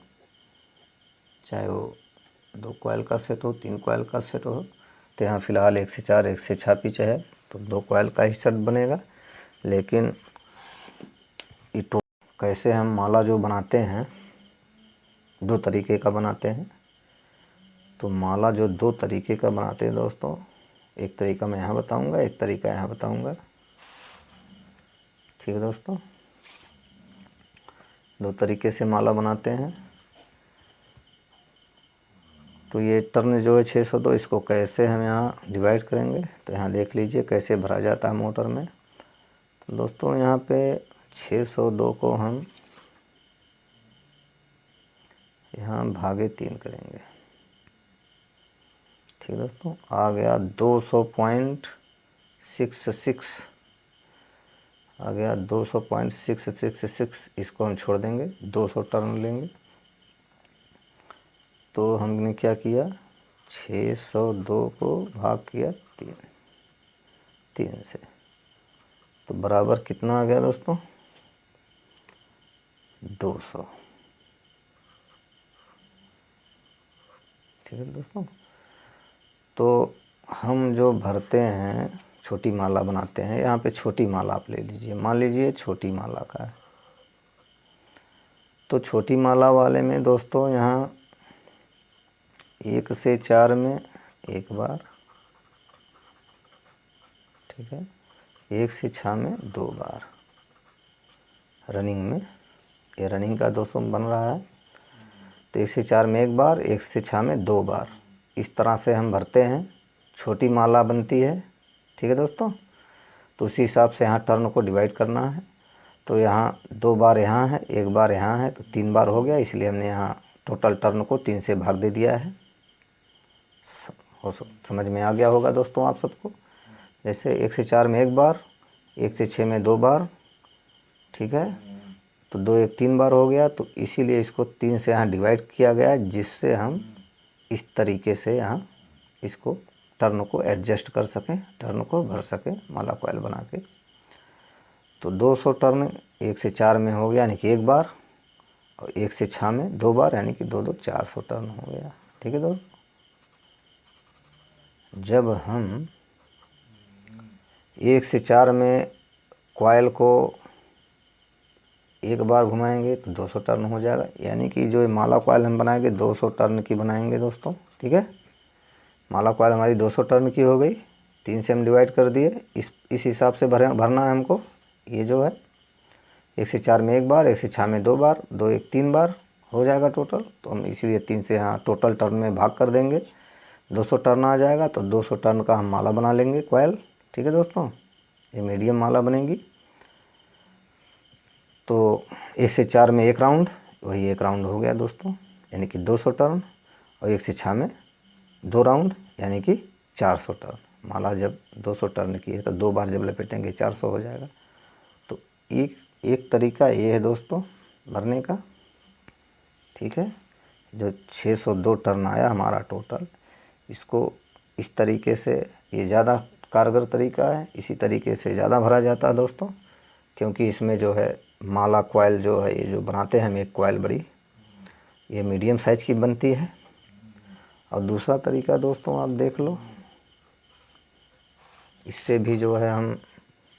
चाहे वो 2 कॉइल का सेट हो 3 कॉइल का सेट हो। तो यहाँ फ़िलहाल 1 से 4 1 से 6 पिच है तो 2 कॉइल का ही सेट बनेगा। लेकिन ये कैसे हम माला जो बनाते हैं 2 तरीके का बनाते हैं। तो माला जो 2 तरीके का बनाते हैं दोस्तों, एक तरीका मैं यहाँ बताऊँगा, एक तरीका यहाँ बताऊँगा। ठीक है दोस्तों, 2 तरीके से माला बनाते हैं। तो ये टर्न जो है 602, इसको कैसे हम यहाँ डिवाइड करेंगे, तो यहाँ देख लीजिए कैसे भरा जाता है मोटर में। तो दोस्तों यहाँ पे 602 को हम यहाँ भागे 3 करेंगे। ठीक है दोस्तों, आ गया 200.666, आ गया 200.666। इसको हम छोड़ देंगे, 200 टर्न लेंगे। तो हमने क्या किया, 602 को भाग किया 3 से, तो बराबर कितना आ गया दोस्तों, 200। ठीक है दोस्तों, तो हम जो भरते हैं छोटी माला बनाते हैं, यहाँ पे छोटी माला आप ले लीजिए, मान लीजिए छोटी माला का है। तो छोटी माला वाले में दोस्तों यहाँ 1 से 4 में 1 बार, ठीक है, 1 से 6 में 2 बार रनिंग में, ये रनिंग का दोस्तों बन रहा है। तो 1 से 4 में 1 बार, 1 से 6 में 2 बार, इस तरह से हम भरते हैं, छोटी माला बनती है। ठीक है दोस्तों, तो उसी हिसाब से यहाँ टर्न को डिवाइड करना है। तो यहाँ 2 बार यहाँ है, 1 बार यहाँ है, तो 3 बार हो गया, इसलिए हमने यहाँ टोटल टर्न को 3 से भाग दे दिया है। समझ में आ गया होगा दोस्तों आप सबको। जैसे 1 से 4 में 1 बार, 1 से 6 में 2 बार, ठीक है, तो 2 1 3 बार हो गया। तो इसीलिए इसको 3 से यहाँ डिवाइड किया गया है, जिससे हम इस तरीके से यहाँ इसको टर्न को एडजस्ट कर सकें, टर्न को भर सकें माला कॉइल बना के। तो 200 टर्न 1 से 4 में हो गया, यानी कि 1 बार, और 1 से 6 में 2 बार, यानी कि 2 2 400 टर्न हो गया। ठीक है दोस्तों, जब हम 1 से 4 में कॉइल को 1 बार घुमाएंगे तो 200 टर्न हो जाएगा, यानी कि जो माला कॉइल हम बनाएंगे 200 टर्न की बनाएंगे दोस्तों। ठीक है, माला कॉइल हमारी 200 टर्न की हो गई, 3 से हम डिवाइड कर दिए, इस हिसाब से भरना है हमको। ये जो है 1 से 4 में 1 बार, 1 से 6 में 2 बार, 2 1 3 बार हो जाएगा टोटल। तो हम इसीलिए 3 से यहाँ टोटल टर्न में भाग कर देंगे, 200 टर्न आ जाएगा। तो 200 टर्न का हम माला बना लेंगे कॉइल। ठीक है दोस्तों, ये मीडियम माला बनेगी। तो 1 से 4 में 1 राउंड, वही 1 राउंड हो गया दोस्तों, यानी कि 200 टर्न, और 1 से 6 में 2 राउंड, यानी कि 400 टर्न। माला जब 200 टर्न की है तो 2 बार जब लपेटेंगे 400 हो जाएगा। तो एक तरीका ये है दोस्तों भरने का। ठीक है, जो 602 टर्न आया हमारा टोटल, इसको इस तरीके से, ये ज़्यादा कारगर तरीका है, इसी तरीके से ज़्यादा भरा जाता है दोस्तों, क्योंकि इसमें जो है माला कॉइल जो है, ये जो बनाते हैं हम एक कॉइल बड़ी, ये मीडियम साइज़ की बनती है। और दूसरा तरीका दोस्तों आप देख लो, इससे भी जो है हम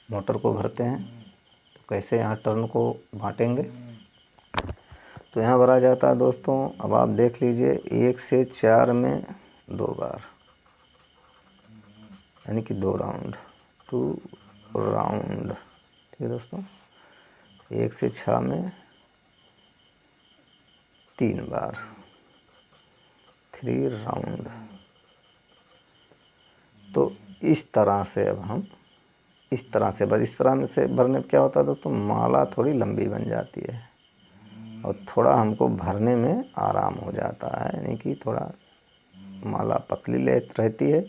मोटर को भरते हैं। तो कैसे यहाँ टर्न को बांटेंगे, तो यहाँ भरा जाता है दोस्तों। अब आप देख लीजिए 1 से 4 में 2 बार, यानी कि 2 राउंड, 2 राउंड। ठीक है दोस्तों, 1 से 6 में 3 बार, 3 राउंड। तो इस तरह से अब हम इस तरह से भरने में क्या होता है दोस्तों, माला थोड़ी लंबी बन जाती है और थोड़ा हमको भरने में आराम हो जाता है। यानी कि थोड़ा माला पतली रहती है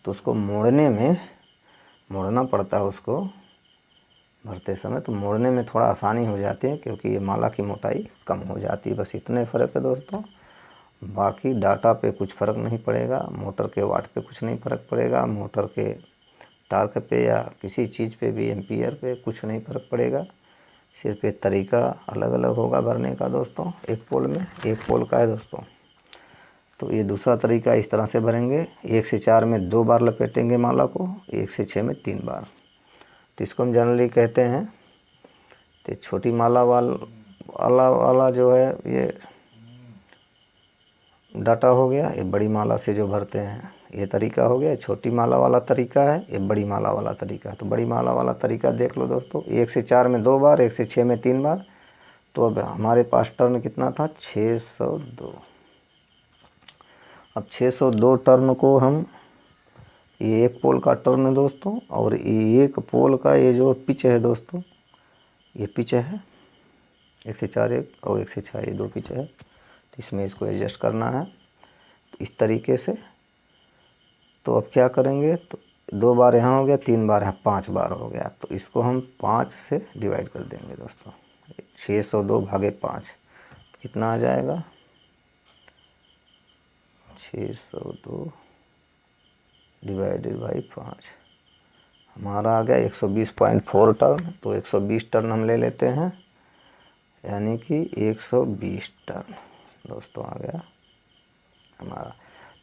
तो उसको मोड़ना पड़ता है, उसको भरते समय तो मोड़ने में थोड़ा आसानी हो जाती है, क्योंकि ये माला की मोटाई कम हो जाती है। बस इतने फ़र्क है दोस्तों, बाकी डाटा पे कुछ फ़र्क नहीं पड़ेगा, मोटर के वाट पे कुछ नहीं फ़र्क पड़ेगा, मोटर के टार्क पे या किसी चीज़ पे भी, एम्पियर पे कुछ नहीं फ़र्क पड़ेगा। सिर्फ एक तरीका अलग अलग होगा भरने का दोस्तों। एक पोल में, एक पोल का है दोस्तों। तो ये दूसरा तरीका, इस तरह से भरेंगे। 1 से 4 में 2 बार लपेटेंगे माला को, 1 से 6 में 3 बार। तो इसको हम जनरली कहते हैं, तो छोटी माला वाला जो है ये डाटा हो गया। ये बड़ी माला से जो भरते हैं ये तरीका हो गया। छोटी माला वाला तरीका है, ये बड़ी माला वाला तरीका है। तो बड़ी माला वाला तरीका देख लो दोस्तों, 1 से 4 में 2 बार, 1 से 6 में 3 बार। तो अब हमारे पास टर्न कितना था, 602। अब 602 टर्न को हम, ये एक पोल का टर्न है दोस्तों, और एक पोल का ये जो पिच है दोस्तों, ये पिच है 1 से 4 एक और 1 से 6 ये 2 पिच है। तो इसमें इसको एडजस्ट करना है तो इस तरीके से। तो अब क्या करेंगे, तो 2 बार यहाँ हो गया, 3 बार यहाँ, 5 बार हो गया। तो इसको हम 5 से डिवाइड कर देंगे दोस्तों। 602 भागे 5 कितना आ जाएगा, 602 डिवाइडेड बाई 5 हमारा आ गया 120.4 टर्न। तो 120 टर्न हम ले लेते हैं, यानी कि 120 टर्न दोस्तों आ गया हमारा।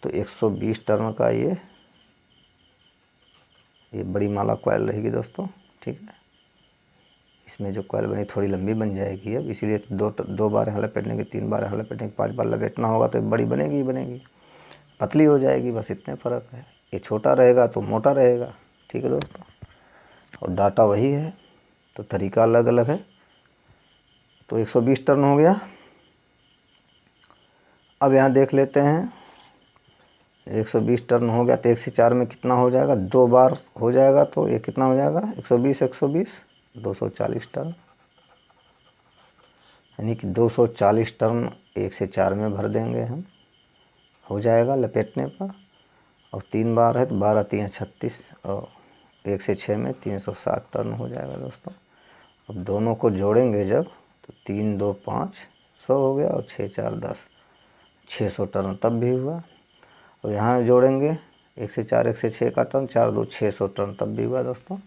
तो 120 टर्न का ये बड़ी माला कॉइल रहेगी दोस्तों। ठीक है, इसमें जो कॉइल बनी थोड़ी लंबी बन जाएगी अब, इसीलिए 2 बार यहाँ लपेटने के, 3 बार यहाँ लपेटने के, 5 बार लपेटना होगा तो बड़ी बनेगी ही बनेगी, पतली हो जाएगी, बस इतने फ़र्क है। ये छोटा रहेगा तो मोटा रहेगा। ठीक है दोस्तों, और डाटा वही है, तो तरीका अलग अलग है। तो 120 टर्न हो गया। अब यहाँ देख लेते हैं, 120 टर्न हो गया तो 1 से 4 में कितना हो जाएगा, 2 बार हो जाएगा। तो ये कितना हो जाएगा, 120 240 टर्न, यानी कि 240 टर्न 1 से 4 में भर देंगे हम, हो जाएगा लपेटने पर। और 3 बार है तो 12 3 36, और 1 से 6 में 360 टर्न हो जाएगा दोस्तों। अब दोनों को जोड़ेंगे जब, तो 3 2 5 100 हो गया, और 6 4 10 600 टर्न तब भी हुआ। और यहाँ जोड़ेंगे 1 से 4 1 से 6 का टर्न, 4 2 600 टर्न तब भी हुआ दोस्तों।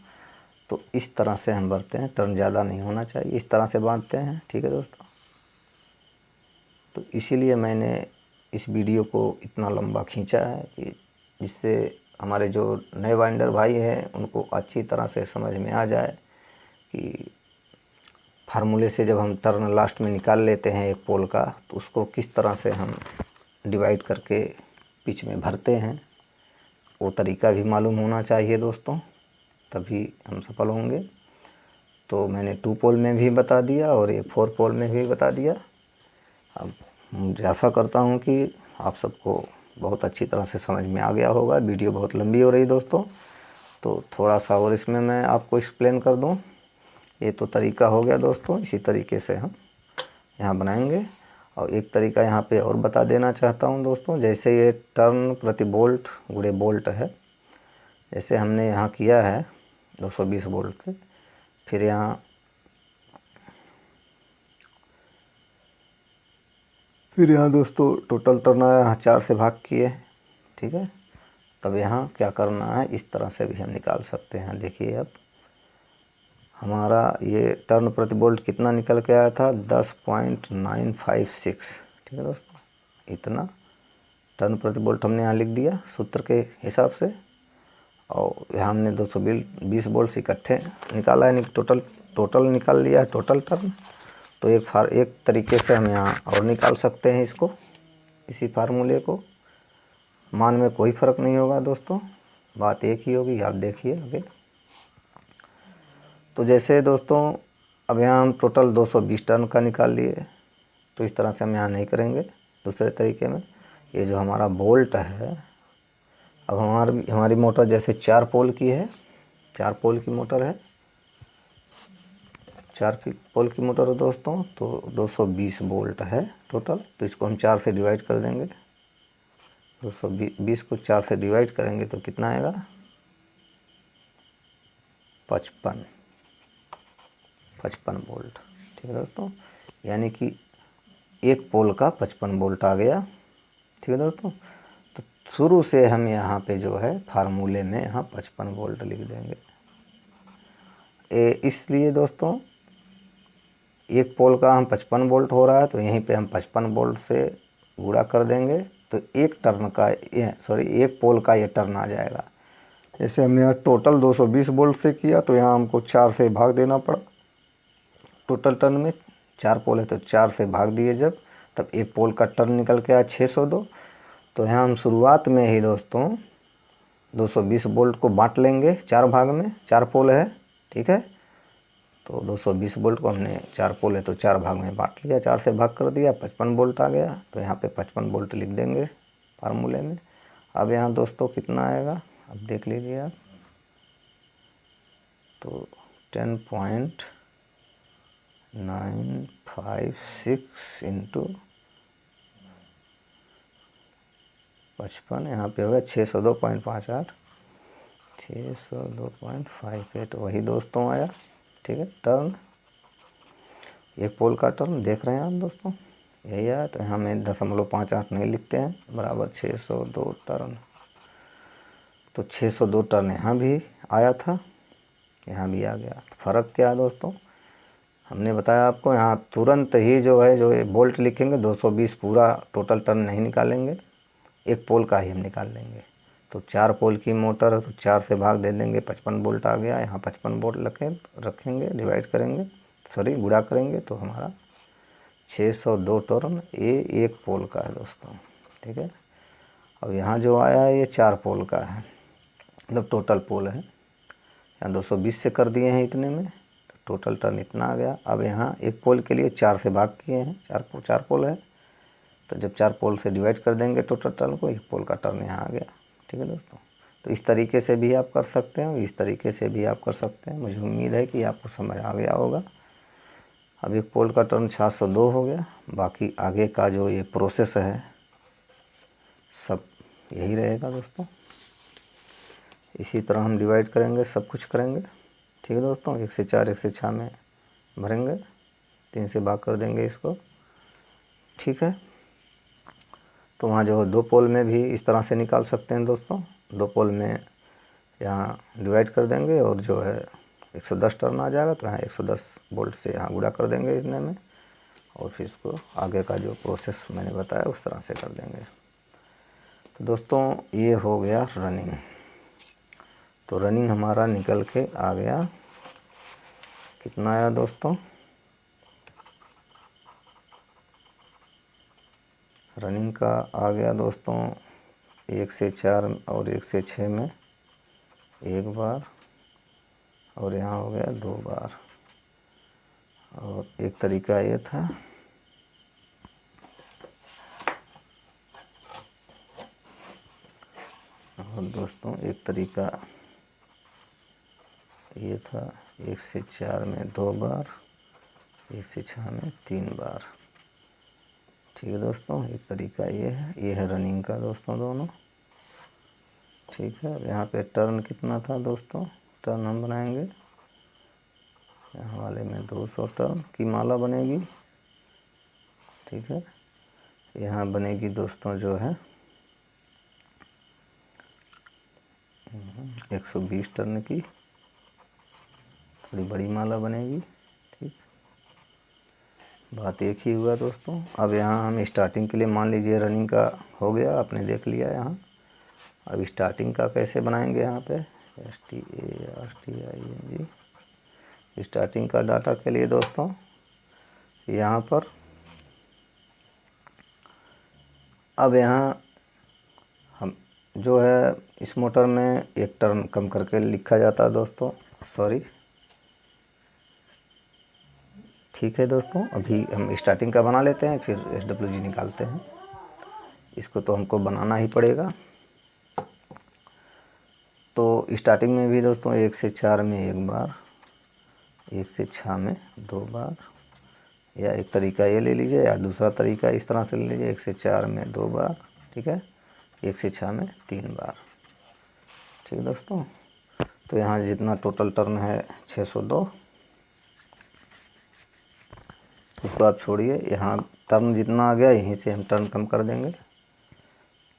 तो इस तरह से हम भरते हैं, टर्न ज़्यादा नहीं होना चाहिए, इस तरह से बांटते हैं। ठीक है दोस्तों, तो इसीलिए मैंने इस वीडियो को इतना लंबा खींचा है कि जिससे हमारे जो नए वाइंडर भाई हैं उनको अच्छी तरह से समझ में आ जाए कि फार्मूले से जब हम टर्न लास्ट में निकाल लेते हैं एक पोल का, तो उसको किस तरह से हम डिवाइड करके पिच में भरते हैं, वो तरीका भी मालूम होना चाहिए दोस्तों, तभी हम सफल होंगे। तो मैंने 2 पोल में भी बता दिया और ये 4 पोल में भी बता दिया। अब मुझे आशा करता हूँ कि आप सबको बहुत अच्छी तरह से समझ में आ गया होगा। वीडियो बहुत लंबी हो रही दोस्तों, तो थोड़ा सा और इसमें मैं आपको एक्सप्लेन कर दूँ। ये तो तरीका हो गया दोस्तों, इसी तरीके से हम यहाँ बनाएंगे। और एक तरीका यहाँ पे और बता देना चाहता हूँ दोस्तों, जैसे ये टर्न प्रति बोल्ट गुणे बोल्ट है, जैसे हमने यहाँ किया है 220 बोल्ट पे, फिर यहाँ दोस्तों टोटल टर्न आया, यहाँ 4 से भाग किए। ठीक है, तब यहाँ क्या करना है, इस तरह से भी हम निकाल सकते हैं। देखिए अब हमारा ये टर्न प्रति बोल्ट कितना निकल के आया था, 10.956। ठीक है दोस्तों, इतना टर्न प्रति बोल्ट हमने यहाँ लिख दिया सूत्र के हिसाब से। और यहाँ हमने 220 बोल्ट इकट्ठे निकाला, यानी कि टोटल निकाल लिया है, टोटल टर्न। तो एक तरीके से हम यहाँ और निकाल सकते हैं इसको, इसी फार्मूले को। मान में कोई फ़र्क नहीं होगा दोस्तों, बात एक ही होगी, आप देखिए आगे। तो जैसे दोस्तों अब यहाँ हम टोटल 220 टर्न का निकाल लिए, तो इस तरह से हम यहाँ नहीं करेंगे, दूसरे तरीके में। ये जो हमारा बोल्ट है, अब हमारी मोटर जैसे 4 पोल की है, 4 पोल की मोटर है, 4 पोल की मोटर है दोस्तों, तो 220 बोल्ट है टोटल। तो इसको हम 4 से डिवाइड कर देंगे, 220 को 4 से डिवाइड करेंगे तो कितना आएगा, 55 वोल्ट। ठीक है दोस्तों, यानी कि एक पोल का 55 वोल्ट आ गया। ठीक है दोस्तों, तो शुरू से हम यहाँ पे जो है फार्मूले में यहाँ 55 वोल्ट लिख देंगे। इसलिए दोस्तों एक पोल का हम 55 वोल्ट हो रहा है, तो यहीं पे हम 55 वोल्ट से गुणा कर देंगे, तो एक टर्न का एक पोल का ये टर्न आ जाएगा। जैसे हमने यहाँ टोटल 220 वोल्ट से किया, तो यहाँ हमको 4 से भाग देना पड़ा। टोटल टर्न में 4 पोल है तो 4 से भाग दिए जब, तब एक पोल का टर्न निकल के आया 602। तो यहाँ हम शुरुआत में ही दोस्तों 220 वोल्ट को बांट लेंगे 4 भाग में, 4 पोल है। ठीक है, तो 220 वोल्ट को हमने 4 पोल है तो 4 भाग में बांट लिया, 4 से भाग कर दिया, 55 वोल्ट आ गया। तो यहाँ पे 55 वोल्ट लिख देंगे फार्मूले में। अब यहाँ दोस्तों कितना आएगा, अब देख लीजिए आप, तो 10.956 इंटू 55, यहाँ पे होगा 602.58, 602.58 वही दोस्तों आया। ठीक है, टर्न, एक पोल का टर्न देख रहे हैं आप दोस्तों, यही आया। तो यहाँ में 0.58 नहीं लिखते हैं, बराबर 602 टर्न। तो 602 टर्न यहाँ भी आया था, यहाँ भी आ गया। फ़र्क क्या है दोस्तों, हमने बताया आपको, यहाँ तुरंत ही जो है जो बोल्ट लिखेंगे 220 पूरा टोटल टर्न नहीं निकालेंगे, एक पोल का ही हम निकाल लेंगे। तो 4 पोल की मोटर है तो 4 से भाग दे देंगे, 55 वोल्ट आ गया। यहाँ 55 वोल्ट रखेंगे, डिवाइड करेंगे, गुणा करेंगे, तो हमारा 602 टर्न ये एक पोल का है दोस्तों। ठीक है, अब यहाँ जो आया है ये 4 पोल का है, मतलब टोटल पोल है। यहाँ 220 से कर दिए हैं इतने में, तो टोटल टर्न इतना आ गया। अब यहाँ एक पोल के लिए 4 से भाग किए हैं, 4 पोल है, तो जब 4 पोल से डिवाइड कर देंगे टोटल टर्न को, एक पोल का टर्न यहाँ आ गया। ठीक है दोस्तों, तो इस तरीके से भी आप कर सकते हैं, इस तरीके से भी आप कर सकते हैं। मुझे उम्मीद है कि आपको समझ आ गया होगा। अब एक पोल का टर्न 702 हो गया, बाकी आगे का जो ये प्रोसेस है सब यही रहेगा दोस्तों। इसी तरह हम डिवाइड करेंगे, सब कुछ करेंगे। ठीक है दोस्तों, 1 से 4 1 से 6 में भरेंगे, 3 से भाग कर देंगे इसको। ठीक है, तो वहाँ जो 2 पोल में भी इस तरह से निकाल सकते हैं दोस्तों। 2 पोल में यहाँ डिवाइड कर देंगे और जो है 110 टर्न आ जाएगा, तो यहाँ 110 वोल्ट से यहाँ गुणा कर देंगे इतने में, और फिर इसको आगे का जो प्रोसेस मैंने बताया उस तरह से कर देंगे। तो दोस्तों ये हो गया रनिंग। तो रनिंग हमारा निकल के आ गया, कितना आया दोस्तों, रनिंग का आ गया दोस्तों 1 से 4 और 1 से 6 में 1 बार, और यहाँ हो गया 2 बार। और एक तरीका ये था, और दोस्तों एक तरीका ये था, 1 से 4 में 2 बार, 1 से 6 में 3 बार। ठीक है दोस्तों, एक तरीका ये है रनिंग का दोस्तों दोनों। ठीक है, अब यहाँ पे टर्न कितना था दोस्तों, टर्न हम बनाएंगे, यहाँ वाले में 200 टर्न की माला बनेगी। ठीक है, यहाँ बनेगी दोस्तों जो है 120 टर्न की, थोड़ी बड़ी माला बनेगी। ठीक, बात एक ही हुआ दोस्तों। अब यहाँ हम स्टार्टिंग के लिए मान लीजिए रनिंग का हो गया, आपने देख लिया यहाँ। अब स्टार्टिंग का कैसे बनाएंगे, यहाँ पे STARTING, स्टार्टिंग का डाटा के लिए दोस्तों यहाँ पर अब यहाँ हम जो है इस मोटर में एक टर्न कम करके लिखा जाता है दोस्तों, सॉरी। ठीक है दोस्तों, अभी हम स्टार्टिंग का बना लेते हैं, फिर SWG निकालते हैं। इसको तो हमको बनाना ही पड़ेगा। तो स्टार्टिंग में भी दोस्तों 1 से 4 में एक बार, 1 से 6 में 2 बार, या एक तरीका ये ले लीजिए, या दूसरा तरीका इस तरह से ले लीजिए, 1 से 4 में 2 बार, ठीक है, 1 से 6 में 3 बार। ठीक है दोस्तों, तो यहाँ जितना टोटल टर्न है 602, इसको आप छोड़िए। यहाँ टर्न जितना आ गया यहीं से हम टर्न कम कर देंगे।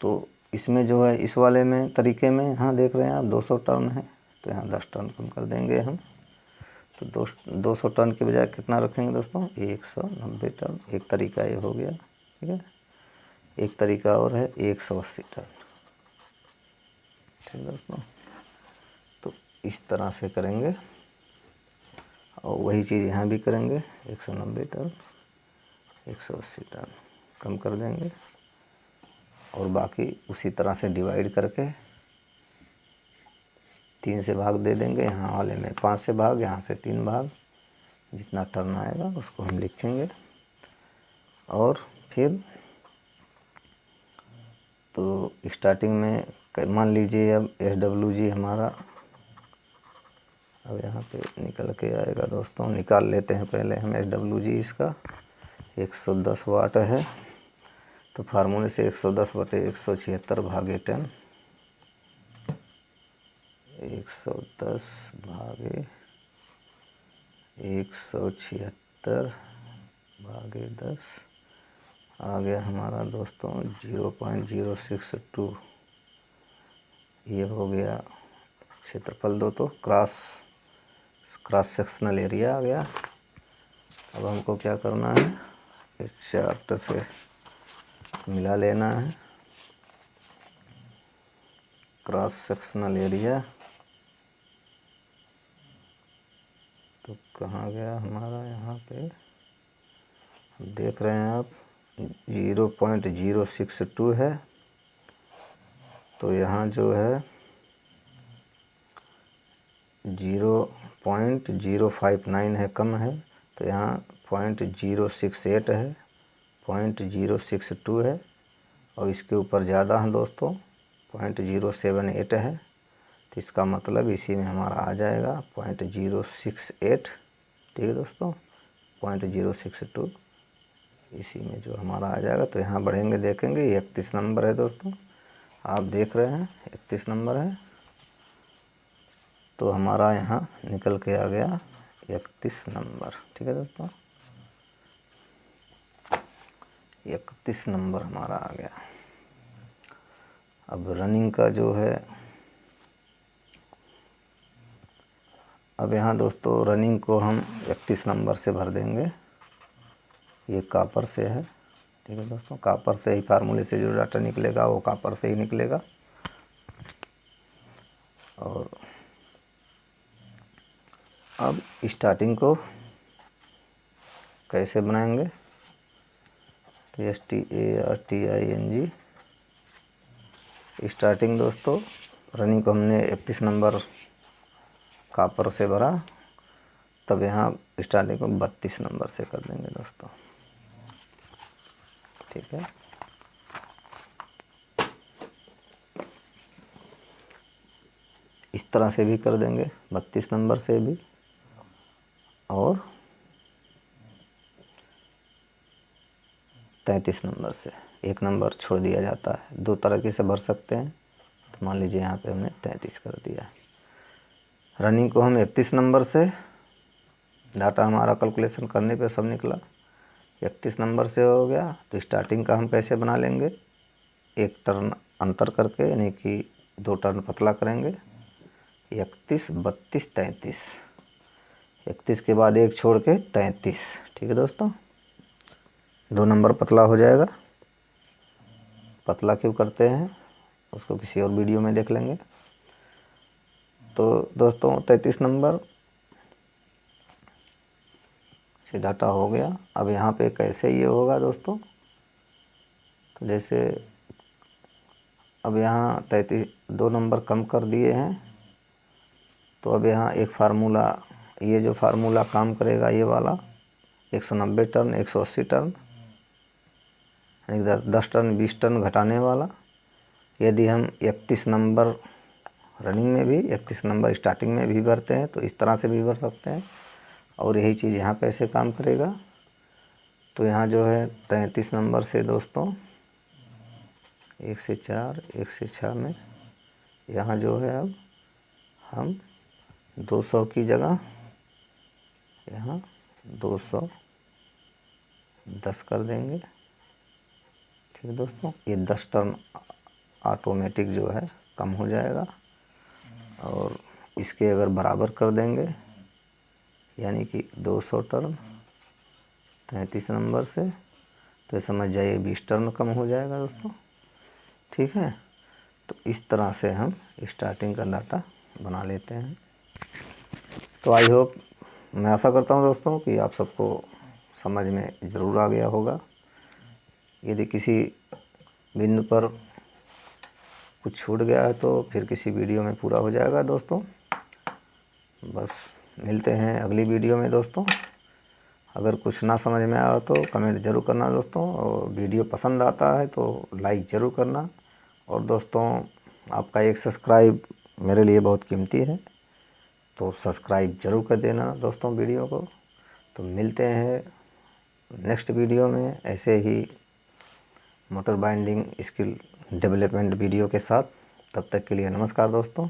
तो इसमें जो है इस वाले में तरीके में यहाँ देख रहे हैं आप 200 टर्न है, तो यहाँ 10 टर्न कम कर देंगे हम। तो 200 टर्न के बजाय कितना रखेंगे दोस्तों, 190 टर्न। एक तरीका ये हो गया, ठीक है। एक तरीका और है 180 टर्न। ठीक है दोस्तों, तो इस तरह से करेंगे और वही चीज़ यहाँ भी करेंगे। 190 टर्न, 180 टर्न कम कर देंगे और बाकी उसी तरह से डिवाइड करके 3 से भाग दे देंगे। यहाँ वाले में 5 से भाग, यहाँ से 3 भाग, जितना टर्न आएगा उसको हम लिखेंगे। और फिर तो स्टार्टिंग में मान लीजिए अब SWG हमारा अब यहाँ पे निकल के आएगा दोस्तों। निकाल लेते हैं पहले हम SWG इसका। 110 वाट है, तो फार्मूले से 110 बटे 176 भागे 10, 110 भागे 176 भागे 10 आ गया हमारा दोस्तों 0.062। ये हो गया क्षेत्रफल दो, तो क्रॉस सेक्शनल एरिया आ गया। अब हमको क्या करना है, इस चार्ट से मिला लेना है क्रॉस सेक्शनल एरिया। तो कहाँ गया हमारा, यहाँ पे देख रहे हैं आप 0.062 है। तो यहाँ जो है 0.059 है, कम है। तो यहाँ 0.068 है, 0.062 है और इसके ऊपर ज़्यादा है दोस्तों 0.078 है। तो इसका मतलब इसी में हमारा आ जाएगा 0.068। ठीक है दोस्तों, 0.062 इसी में जो हमारा आ जाएगा। तो यहाँ बढ़ेंगे, देखेंगे 31 नंबर है दोस्तों, आप देख रहे हैं 31 नंबर है। तो हमारा यहाँ निकल के आ गया 31 नंबर। ठीक है दोस्तों, 31 नंबर हमारा आ गया। अब रनिंग का जो है, अब यहाँ दोस्तों रनिंग को हम 31 नंबर से भर देंगे। ये कॉपर से है। ठीक है दोस्तों, कॉपर से ही फार्मूले से जो डाटा निकलेगा वो कॉपर से ही निकलेगा। और अब स्टार्टिंग को कैसे बनाएंगे, तो STARTING स्टार्टिंग दोस्तों। रनिंग को हमने 31 नंबर कॉपर से भरा, तब यहाँ स्टार्टिंग को 32 नंबर से कर देंगे दोस्तों। ठीक है, इस तरह से भी कर देंगे 32 नंबर से भी, और 33 नंबर से। एक नंबर छोड़ दिया जाता है, दो तरीके से भर सकते हैं। तो मान लीजिए यहाँ पे हमने 33 कर दिया। रनिंग को हम 31 नंबर से, डाटा हमारा कैलकुलेशन करने पे सब निकला 31 नंबर से हो गया। तो स्टार्टिंग का हम कैसे बना लेंगे, एक टर्न अंतर करके, यानी कि 2 टर्न पतला करेंगे। 31, 32, 33, 31 के बाद एक छोड़ के 33। ठीक है दोस्तों, 2 नंबर पतला हो जाएगा। पतला क्यों करते हैं उसको किसी और वीडियो में देख लेंगे। तो दोस्तों 33 नंबर से डाटा हो गया। अब यहाँ पे कैसे ये होगा दोस्तों, तो जैसे अब यहाँ 2 नंबर कम कर दिए हैं। तो अब यहाँ एक फार्मूला, ये जो फार्मूला काम करेगा ये वाला 190 टर्न 180 टर्न, यानी 10 टर्न 20 टर्न घटाने वाला। यदि हम 31 नंबर रनिंग में भी 31 नंबर स्टार्टिंग में भी भरते हैं तो इस तरह से भी भर सकते हैं। और यही चीज़ यहाँ पे ऐसे काम करेगा। तो यहाँ जो है 33 नंबर से दोस्तों 1 से 4 1 से 6 में यहाँ जो है अब हम 200 की जगह यहाँ 210 कर देंगे। ठीक है दोस्तों, ये 10 टर्न ऑटोमेटिक जो है कम हो जाएगा। और इसके अगर बराबर कर देंगे यानी कि 200 टर्न 33 नंबर से, तो समझ जाइए 20 टर्न कम हो जाएगा दोस्तों। ठीक है, तो इस तरह से हम स्टार्टिंग का डाटा बना लेते हैं। तो आई होप, मैं आशा करता हूं दोस्तों कि आप सबको समझ में ज़रूर आ गया होगा। यदि किसी बिंदु पर कुछ छूट गया है तो फिर किसी वीडियो में पूरा हो जाएगा दोस्तों। बस मिलते हैं अगली वीडियो में दोस्तों। अगर कुछ ना समझ में आया तो कमेंट ज़रूर करना दोस्तों, और वीडियो पसंद आता है तो लाइक ज़रूर करना। और दोस्तों, आपका एक सब्सक्राइब मेरे लिए बहुत कीमती है, तो सब्सक्राइब ज़रूर कर देना दोस्तों वीडियो को। तो मिलते हैं नेक्स्ट वीडियो में ऐसे ही motor binding skill development video के साथ। तब तक के लिए नमस्कार दोस्तों।